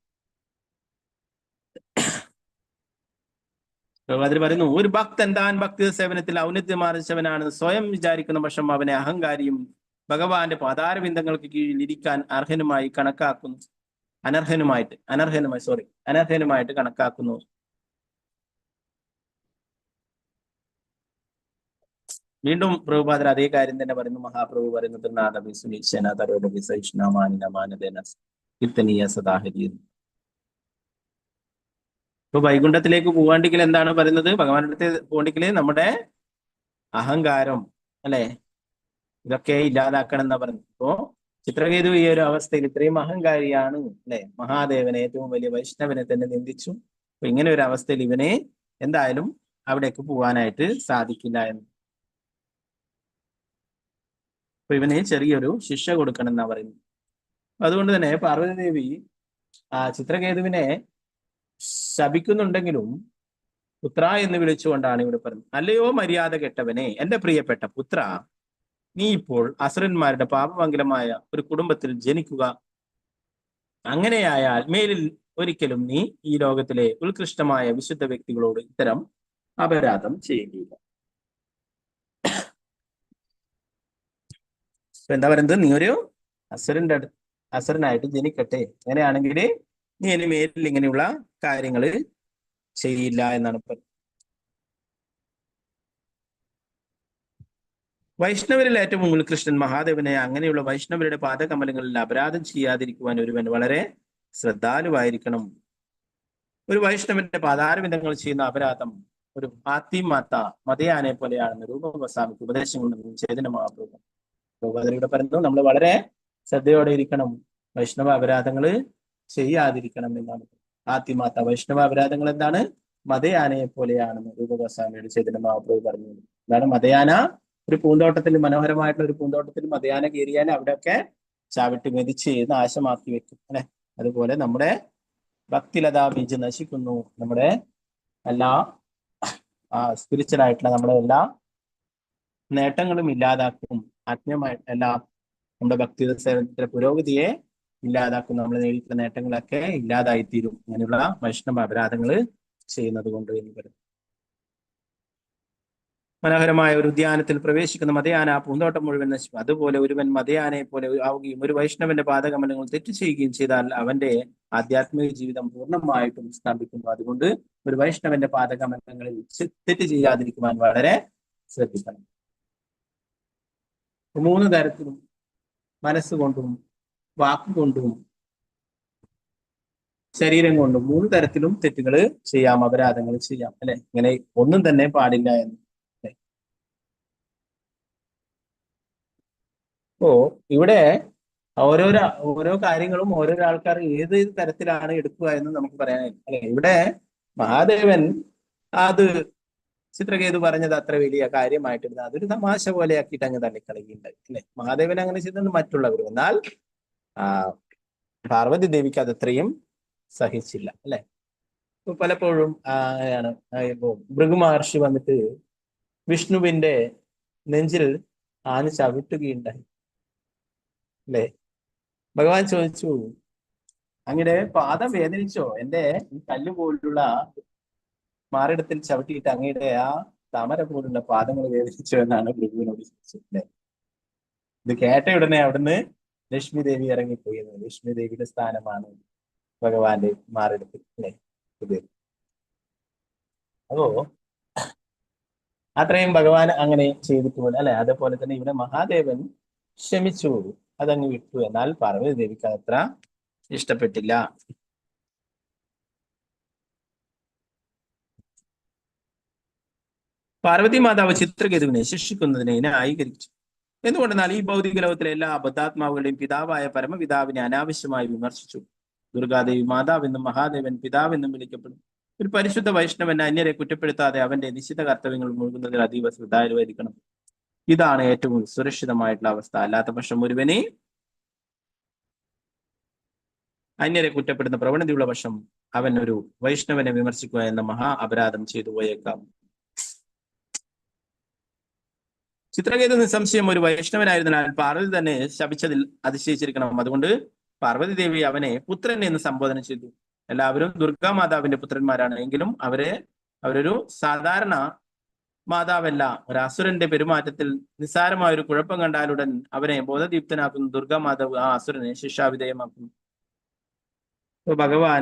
അതിൽ പറയുന്നു, ഒരു ഭക്തൻ താൻ ഭക്തി സേവനത്തിൽ ഔന്നത്യം ആർജിച്ചവനാണെന്ന് സ്വയം വിചാരിക്കുന്ന പക്ഷം അവനെ അഹങ്കാരിയും ഭഗവാന്റെ പാതാരബിന്ദങ്ങൾക്ക് കീഴിൽ ഇരിക്കാൻ അനർഹനുമായിട്ട് കണക്കാക്കുന്നു. വീണ്ടും പ്രഭുപാദർ അതേ കാര്യം തന്നെ പറയുന്നു. മഹാപ്രഭു പറയുന്നത് ഇപ്പൊ വൈകുണ്ഠത്തിലേക്ക് പോകാണ്ടെങ്കിൽ എന്താണ് പറയുന്നത്? ഭഗവാന്റെ അടുത്ത് പോകണ്ടെങ്കിൽ നമ്മുടെ അഹങ്കാരം അല്ലെ ഇതൊക്കെ ഇല്ലാതാക്കണം എന്നാ പറയുന്നത്. ഇപ്പോ ചിത്രകേതു ഈ ഒരു അവസ്ഥയിൽ ഇത്രയും അഹങ്കാരിയാണ് അല്ലെ, മഹാദേവനെ ഏറ്റവും വലിയ വൈഷ്ണവനെ തന്നെ നിന്ദിച്ചു. അപ്പൊ ഇങ്ങനെ ഒരു അവസ്ഥയിൽ ഇവനെ എന്തായാലും അവിടേക്ക് പോകാനായിട്ട് സാധിക്കില്ല എന്ന്. അപ്പൊ ഇവന് ചെറിയൊരു ശിക്ഷ കൊടുക്കണം എന്നാ പറയുന്നത്. അതുകൊണ്ട് തന്നെ പാർവതീദേവി ചിത്രകേതുവിനെ ശപിക്കുന്നുണ്ടെങ്കിലും പുത്ര എന്ന് വിളിച്ചുകൊണ്ടാണ് ഇവിടെ പറയുന്നത്. അല്ലയോ മര്യാദ കെട്ടവനെ, എന്റെ പ്രിയപ്പെട്ട പുത്ര, നീ ഇപ്പോൾ അസുരന്മാരുടെ പാപമംഗലമായ ഒരു കുടുംബത്തിൽ ജനിക്കുക. അങ്ങനെയായാൽ മേലിൽ ഒരിക്കലും നീ ഈ ലോകത്തിലെ ഉത്കൃഷ്ടമായ വിശുദ്ധ വ്യക്തികളോട് ഇത്തരം അപരാധം ചെയ്യുകയില്ല. എന്താ പറയുന്നത്? നീ ഒരു അസുരനായിട്ട് ജനിക്കട്ടെ, അങ്ങനെയാണെങ്കിൽ നീ ഇനി മേലിൽ ഇങ്ങനെയുള്ള കാര്യങ്ങൾ ചെയ്യില്ല എന്നാണ് പറയുന്നത്. വൈഷ്ണവരിൽ ഏറ്റവും ഉത്കൃഷ്ടൻ മഹാദേവനെ അങ്ങനെയുള്ള വൈഷ്ണവരുടെ പാദകമലങ്ങളിൽ അപരാധം ചെയ്യാതിരിക്കുവാൻ ഒരുവൻ വളരെ ശ്രദ്ധാലുവായിരിക്കണം. ഒരു വൈഷ്ണവന്റെ പാതാരവിന്ദങ്ങൾ ചെയ്യുന്ന അപരാധം ഒരു മതയാനെ പോലെയാണെന്ന് രൂപഗോസ്വാമിക്ക് ഉപദേശങ്ങളും ചൈതന്യ മഹാപ്രഭു രൂപതയുടെ പറയുന്നു. നമ്മൾ വളരെ ശ്രദ്ധയോടെ ഇരിക്കണം, വൈഷ്ണവ അപരാധങ്ങൾ ചെയ്യാതിരിക്കണം എന്നാണ്. വൈഷ്ണവ അപരാധങ്ങൾ എന്താണ്? മതയാനയെ പോലെയാണെന്ന് രൂപഗോസ്വാമിയുടെ ചൈതന്യ മഹാപ്രഭു പറഞ്ഞു. എന്താണ് മതയാന? ഒരു പൂന്തോട്ടത്തിൽ, മനോഹരമായിട്ടുള്ള ഒരു പൂന്തോട്ടത്തിൽ മതയാന കയറിയാൽ അവിടെയൊക്കെ ചവിട്ടി മെതിച്ച് നാശമാക്കി വെക്കും അല്ലെ. അതുപോലെ നമ്മുടെ ഭക്തിലതാ ബീജ് നശിക്കുന്നു, നമ്മുടെ എല്ലാ സ്പിരിച്വൽ ആയിട്ടുള്ള നമ്മുടെ എല്ലാ നേട്ടങ്ങളും ഇല്ലാതാക്കും, ആത്മീയമായിട്ട് എല്ലാ നമ്മുടെ ഭക്തി സേവനത്തിന്റെ പുരോഗതിയെ ഇല്ലാതാക്കും, നമ്മൾ നേടിയിട്ടുള്ള നേട്ടങ്ങളൊക്കെ ഇല്ലാതായിത്തീരും അങ്ങനെയുള്ള വൈഷ്ണവ അപരാധങ്ങൾ ചെയ്യുന്നത് കൊണ്ട് എന്ന് പറയും. മനോഹരമായ ഒരു ഉദ്യാനത്തിൽ പ്രവേശിക്കുന്ന മതയാന പൂന്തോട്ടം മുഴുവൻ നശിക്കും. അതുപോലെ ഒരുവൻ മതയാനയെ പോലെ ആവുകയും ഒരു വൈഷ്ണവന്റെ പാദകമലങ്ങൾ തെറ്റ് ചെയ്യുകയും ചെയ്താൽ അവന്റെ ആധ്യാത്മിക ജീവിതം പൂർണ്ണമായിട്ടും സ്തംഭിക്കുന്നു. അതുകൊണ്ട് ഒരു വൈഷ്ണവന്റെ പാദകമലങ്ങളിൽ തെറ്റ് ചെയ്യാതിരിക്കുവാൻ വളരെ ശ്രദ്ധിക്കണം. 3 തരത്തിലും മനസ്സുകൊണ്ടും വാക്കുകൊണ്ടും ശരീരം കൊണ്ടും 3 തരത്തിലും തെറ്റുകൾ ചെയ്യാം, അപരാധങ്ങൾ ചെയ്യാം അല്ലെ. ഇങ്ങനെ ഒന്നും തന്നെ പാടില്ല എന്ന്. അപ്പോ ഇവിടെ ഓരോ കാര്യങ്ങളും ഓരോരോ ആൾക്കാർ ഏത് തരത്തിലാണ് എടുക്കുക എന്ന് നമുക്ക് പറയാനായി അല്ലെ. ഇവിടെ മഹാദേവൻ അത് ചിത്രകേതു പറഞ്ഞത് അത്ര വലിയ കാര്യമായിട്ടിരുന്ന അതൊരു തമാശ പോലെ ആക്കിയിട്ട് അങ്ങ് തള്ളിക്കളയുണ്ടായി അല്ലെ. മഹാദേവൻ അങ്ങനെ ചെയ്തത് മറ്റുള്ളവരും, എന്നാൽ പാർവതി ദേവിക്ക് അതത്രയും സഹിച്ചില്ല അല്ലെ. ഇപ്പൊ പലപ്പോഴും അങ്ങനെയാണ്. ഭൃഗു മഹർഷി വന്നിട്ട് വിഷ്ണുവിന്റെ നെഞ്ചിൽ ആന ചവിട്ടുകയുണ്ടായി അല്ലെ. ഭഗവാൻ ചോദിച്ചു, അങ്ങയുടെ പാദം വേദനിച്ചോ? എന്റെ കല്ല് പോലുള്ള മാറിടത്തിൽ ചവിട്ടിയിട്ട് അങ്ങയുടെ ആ താമര പോലുള്ള പാദങ്ങൾ വേദനിച്ചോ എന്നാണ് ഭൃഗുവിനോട് ചോദിച്ചത് അല്ലെ. ഇത് കേട്ട ഉടനെ അവിടുന്ന് ലക്ഷ്മി ദേവി ഇറങ്ങിപ്പോയി. ലക്ഷ്മി ദേവിയുടെ സ്ഥാനമാണ് ഭഗവാന്റെ മാറിടത്തിൽ അല്ലെ. ഇത് അപ്പോ അത്രയും ഭഗവാൻ അങ്ങനെ ചെയ്തിട്ടുപോലെ അല്ലെ. അതേപോലെ തന്നെ ഇവിടെ മഹാദേവൻ ക്ഷമിച്ചു, അതങ്ങ് വിട്ടു. എന്നാൽ പാർവതി ദേവിക്ക് അതത്ര ഇഷ്ടപ്പെട്ടില്ല. പാർവതി മാതാവ് ചിത്രകേതുവിനെ ശിക്ഷിക്കുന്നതിനെ ന്യായീകരിച്ചു. എന്തുകൊണ്ടെന്നാൽ ഈ ഭൗതിക ലോകത്തിലെ എല്ലാ അബദ്ധാത്മാവുകളുടെയും പിതാവായ പരമപിതാവിനെ അനാവശ്യമായി വിമർശിച്ചു. ദുർഗാദേവി മാതാവെന്നും മഹാദേവൻ പിതാവെന്നും വിളിക്കപ്പെടും. ഒരു പരിശുദ്ധ വൈഷ്ണവൻ അന്യരെ കുറ്റപ്പെടുത്താതെ അവന്റെ നിശ്ചിത കർത്തവ്യങ്ങൾ മുഴുകുന്നതിൽ അതീവ ശ്രദ്ധാലുവായിരിക്കണം. ഇതാണ് ഏറ്റവും സുരക്ഷിതമായിട്ടുള്ള അവസ്ഥ. അല്ലാത്ത പക്ഷം ഒരുവനെ അന്യരെ കുറ്റപ്പെടുന്ന പ്രവണതയുള്ള പക്ഷം അവൻ ഒരു വൈഷ്ണവനെ വിമർശിക്കുക എന്ന മഹാ അപരാധം ചെയ്തു പോയേക്കാം. ചിത്രകേതു നിസ്സംശയം ഒരു വൈഷ്ണവനായിരുന്നാൽ പാർവതി തന്നെ ശപിച്ചതിൽ അതിശയിച്ചിരിക്കണം. അതുകൊണ്ട് പാർവതി ദേവി അവനെ പുത്രൻ എന്ന് സംബോധന ചെയ്തു. എല്ലാവരും ദുർഗാമാതാവിന്റെ പുത്രന്മാരാണ്. എങ്കിലും അവരൊരു സാധാരണ മാതാവല്ല. ഒരു അസുരന്റെ പെരുമാറ്റത്തിൽ നിസ്സാരമായ ഒരു കുഴപ്പം കണ്ടാലുടൻ അവനെ ബോധദീപ്തനാക്കുന്ന ദുർഗാമാതാവ് ആ അസുരനെ ശിക്ഷാവിധേയമാക്കുന്നു. ഭഗവാൻ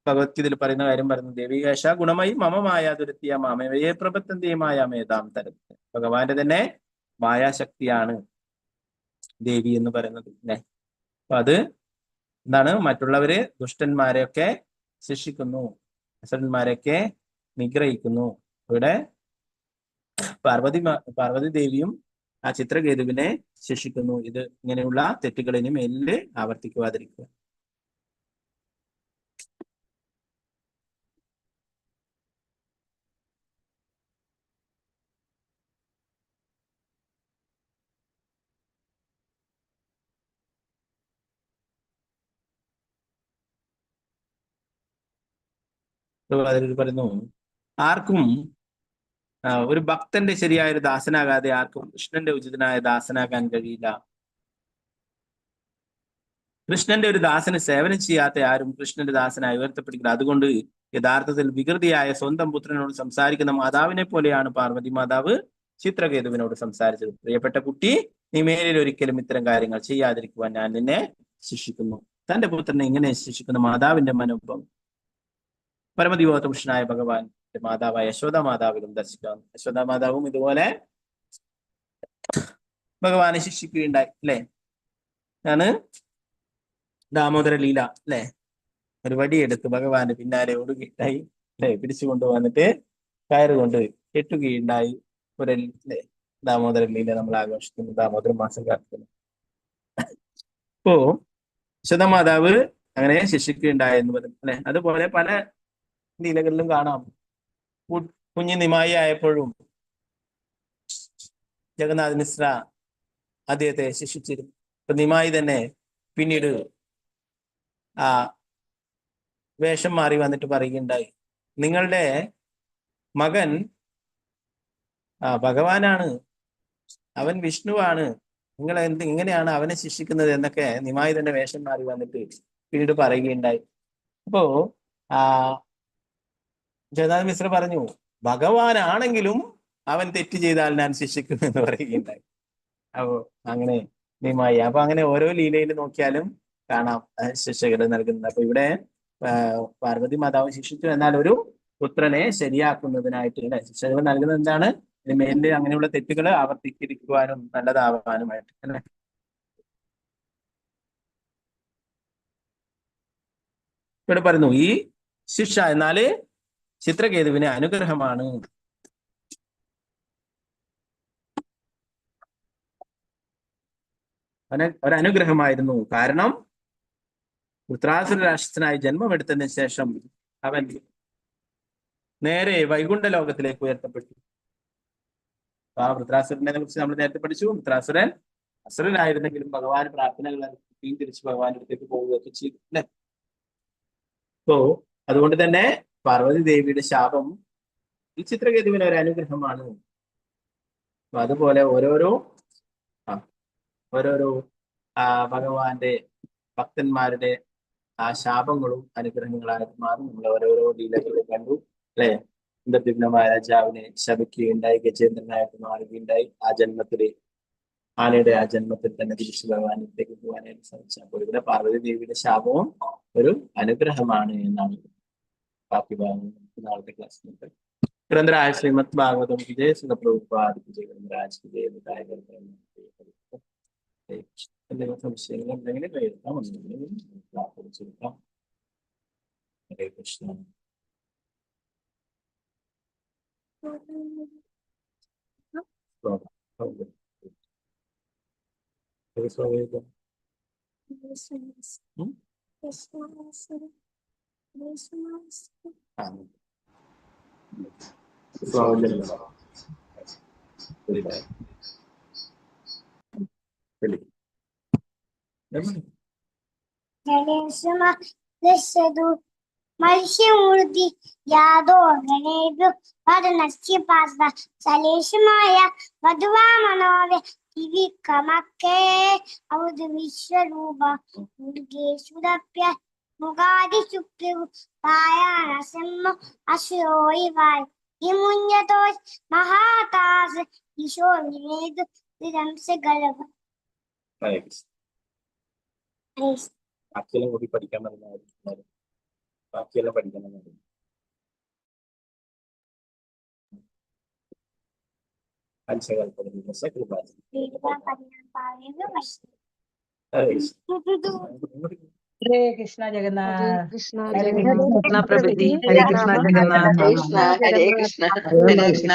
ഭഗവത്ഗീതയിൽ പറയുന്ന കാര്യം പറയുന്നു, ദേവികേശ ഗുണമയി മമമായ ദുരത്തിയ മാമയെ പ്രപത്തന്തിയമായ മേധാം തരത്ത്. ഭഗവാന്റെ തന്നെ മായാശക്തിയാണ് ദേവി എന്ന് പറയുന്നത്. അപ്പൊ അത് എന്താണ്? മറ്റുള്ളവര് ദുഷ്ടന്മാരെയൊക്കെ ശിക്ഷിക്കുന്നു, അസുരന്മാരെയൊക്കെ നിഗ്രഹിക്കുന്നു. ഇവിടെ പാർവതി ദേവിയും ആ ചിത്രകേതുവിനെ ശിക്ഷിക്കുന്നു. ഇത് ഇങ്ങനെയുള്ള തെറ്റുകളിന് മേലില് ആവർത്തിക്കുവാതിരിക്കുക. അതിൽ പറയുന്നു, ആർക്കും ഒരു ഭക്തന്റെ ശരിയായ ഒരു ദാസനാകാതെ ആർക്കും കൃഷ്ണന്റെ ഉചിതനായ ദാസനാകാൻ കഴിയില്ല. കൃഷ്ണന്റെ ഒരു ദാസന് സേവനം ചെയ്യാത്ത ആരും കൃഷ്ണന്റെ ദാസനായി ഉയർത്തപ്പെടില്ല. അതുകൊണ്ട് യഥാർത്ഥത്തിൽ വികൃതിയായ സ്വന്തം പുത്രനോട് സംസാരിക്കുന്ന മാതാവിനെ പോലെയാണ് പാർവതി മാതാവ് ചിത്രകേതുവിനോട് സംസാരിച്ചത്. പ്രിയപ്പെട്ട കുട്ടി, നീ മേലിൽ ഒരിക്കലും ഇത്തരം കാര്യങ്ങൾ ചെയ്യാതിരിക്കുവാൻ ഞാൻ നിന്നെ ശിക്ഷിക്കുന്നു. തന്റെ പുത്രനെ ഇങ്ങനെ ശിക്ഷിക്കുന്ന മാതാവിന്റെ മനോഭാവം പരമദിവോത്തപുരുഷനായ ഭഗവാന്റെ മാതാവായ യശോദ മാതാവിലും ദർശിക്കാവുന്നു. യശോദ മാതാവും ഇതുപോലെ ഭഗവാനെ ശിക്ഷിക്കുകയുണ്ടായി. അല്ലെ? ആണ് ദാമോദര ലീല. അല്ലെ? ഒരു വടിയെടുത്ത് ഭഗവാന്റെ പിന്നാലെ ഓടുകയുണ്ടായി. അല്ലെ? പിടിച്ചു കൊണ്ടുവന്നിട്ട് കയറുകൊണ്ട് കെട്ടുകയുണ്ടായി. ഒരു അല്ലെ ദാമോദര ലീല നമ്മൾ ആഘോഷിക്കുന്നു, ദാമോദര മാസം കാത്തുന്നു. അപ്പോ യശോദ മാതാവ് അങ്ങനെ ശിക്ഷിക്കുകയുണ്ടായി എന്ന് പറയുന്നു. അല്ലെ? അതുപോലെ പല ലീലകളിലും കാണാം. കുഞ്ഞു നിമായി ആയപ്പോഴും ജഗന്നാഥ മിശ്ര അദ്ദേഹത്തെ ശിക്ഷിച്ചിരുന്നു. ഇപ്പൊ നിമായി തന്നെ പിന്നീട് ആ വേഷം മാറി വന്നിട്ട് പറയുകയുണ്ടായി, നിങ്ങളുടെ മകൻ ഭഗവാനാണ്, അവൻ വിഷ്ണുവാണ്, നിങ്ങൾ ഇങ്ങനെയാണ് അവനെ ശിക്ഷിക്കുന്നത് എന്നൊക്കെ നിമായി തന്നെ വേഷം മാറി വന്നിട്ട് പിന്നീട് പറയുകയുണ്ടായി. അപ്പോ ജഗന്നാഥ മിശ്ര പറഞ്ഞു, ഭഗവാനാണെങ്കിലും അവൻ തെറ്റ് ചെയ്താൽ ഞാൻ ശിക്ഷിക്കും എന്ന് പറയുകയുണ്ടായി. അപ്പോ അങ്ങനെ നിമായി. അപ്പൊ അങ്ങനെ ഓരോ ലീലയിൽ നോക്കിയാലും കാണാം ശിക്ഷകൾ നൽകുന്നത്. അപ്പൊ ഇവിടെ പാർവതി മാതാവ് ശിക്ഷിച്ചു, എന്നാൽ ഒരു പുത്രനെ ശരിയാക്കുന്നതിനായിട്ട് ശിക്ഷകൾ നൽകുന്നത് എന്താണ്? മേലിൽ അങ്ങനെയുള്ള തെറ്റുകൾ ആവർത്തിച്ചിരിക്കുവാനും നല്ലതാവാനുമായിട്ട്. അല്ലെ? ഇവിടെ പറയുന്നു, ഈ ശിക്ഷ എന്നാല് ചിത്രകേതുവിന് അനുഗ്രഹമാണ്. ഒരനുഗ്രഹമായിരുന്നു. കാരണം വൃത്രാസുര രാക്ഷസനായി ജന്മമെടുത്തതിന് ശേഷം അവൻ നേരെ വൈകുണ്ഠ ലോകത്തിലേക്ക് ഉയർത്തപ്പെട്ടു. ആ വൃത്രാസുരനെ കുറിച്ച് നമ്മൾ നേരത്തെ പഠിച്ചു. വൃത്രാസുരൻ അസുരനായിരുന്നെങ്കിലും ഭഗവാൻ പ്രാർത്ഥനകൾ തിരിച്ച് ഭഗവാന്റെ അടുത്തേക്ക് പോവുകയൊക്കെ ചെയ്തു. അല്ലെ? അപ്പോ അതുകൊണ്ട് തന്നെ പാർവതി ദേവിയുടെ ശാപം ഈ ചിത്രകേതുവിന് ഒരു അനുഗ്രഹമാണ്. അതുപോലെ ഓരോരോ ഭഗവാന്റെ ഭക്തന്മാരുടെ ആ ശാപങ്ങളും അനുഗ്രഹങ്ങളായിട്ട് മാറും. നമ്മൾ ഓരോരോ ലീലകളും കണ്ടു. അല്ലെ? ഇന്ദ്രദ്യുമ്നമായ രാജാവിനെ ശപിക്കുകയുണ്ടായി, ഗജേന്ദ്രനായിട്ട് മാറുകയുണ്ടായി. ആ ജന്മത്തില് ആനയുടെ ആ ജന്മത്തിൽ തന്നെ തിരിച്ചു ഭഗവാനിലേക്ക് പോകാനായിട്ട് സാധിച്ചു. അപ്പോൾ ഇവിടെ പാർവതി ദേവിയുടെ ശാപവും ഒരു അനുഗ്രഹമാണ് എന്നാണ് ബാക്കി ഭാഗം നാളത്തെ ക്ലാസ്സിൽ. ഗ്രന്ഥരാജ് ശ്രീമദ് ഭാഗവതം വിജയ സുഖപ്രഭുപാദ് വിജയ ഗ്രന്ഥരാജ് വിജയ എന്തെങ്കിലും സംശയങ്ങൾ ഉണ്ടെങ്കിൽ എഴുതാം. ഒന്നുമില്ലെങ്കിൽ ഹരേ കൃഷ്ണ. മത്സ്യമൂർത്തി യാതോ ഗണേഭ്യോ വദനസ്യ പാസ സലേശമായ മധുവാ മനോവേ ദിവിക്രമക്കേ ഔദ് വിശ്വരൂപ മുർഗേശുദപ്യ മുഖാദിശുക്യു പായാനസമ്മ അശ്രോയിവായ് ഇമുഞ്ഞതോസ് മഹാതാസ് ഈശോ നിവേദു ദിരംസ ഗലവ. ബാക്കിയെല്ലാം കൂടി പഠിക്കാൻ ബാക്കിയെല്ലാം പഠിക്കണം. ഹരേ കൃഷ്ണ ജഗന്നാഥ്. കൃഷ്ണ ഹരേ കൃഷ്ണ പ്രഭുജി. ഹരേ കൃഷ്ണ ജഗന്നാഥ്. ഹരേ കൃഷ്ണ.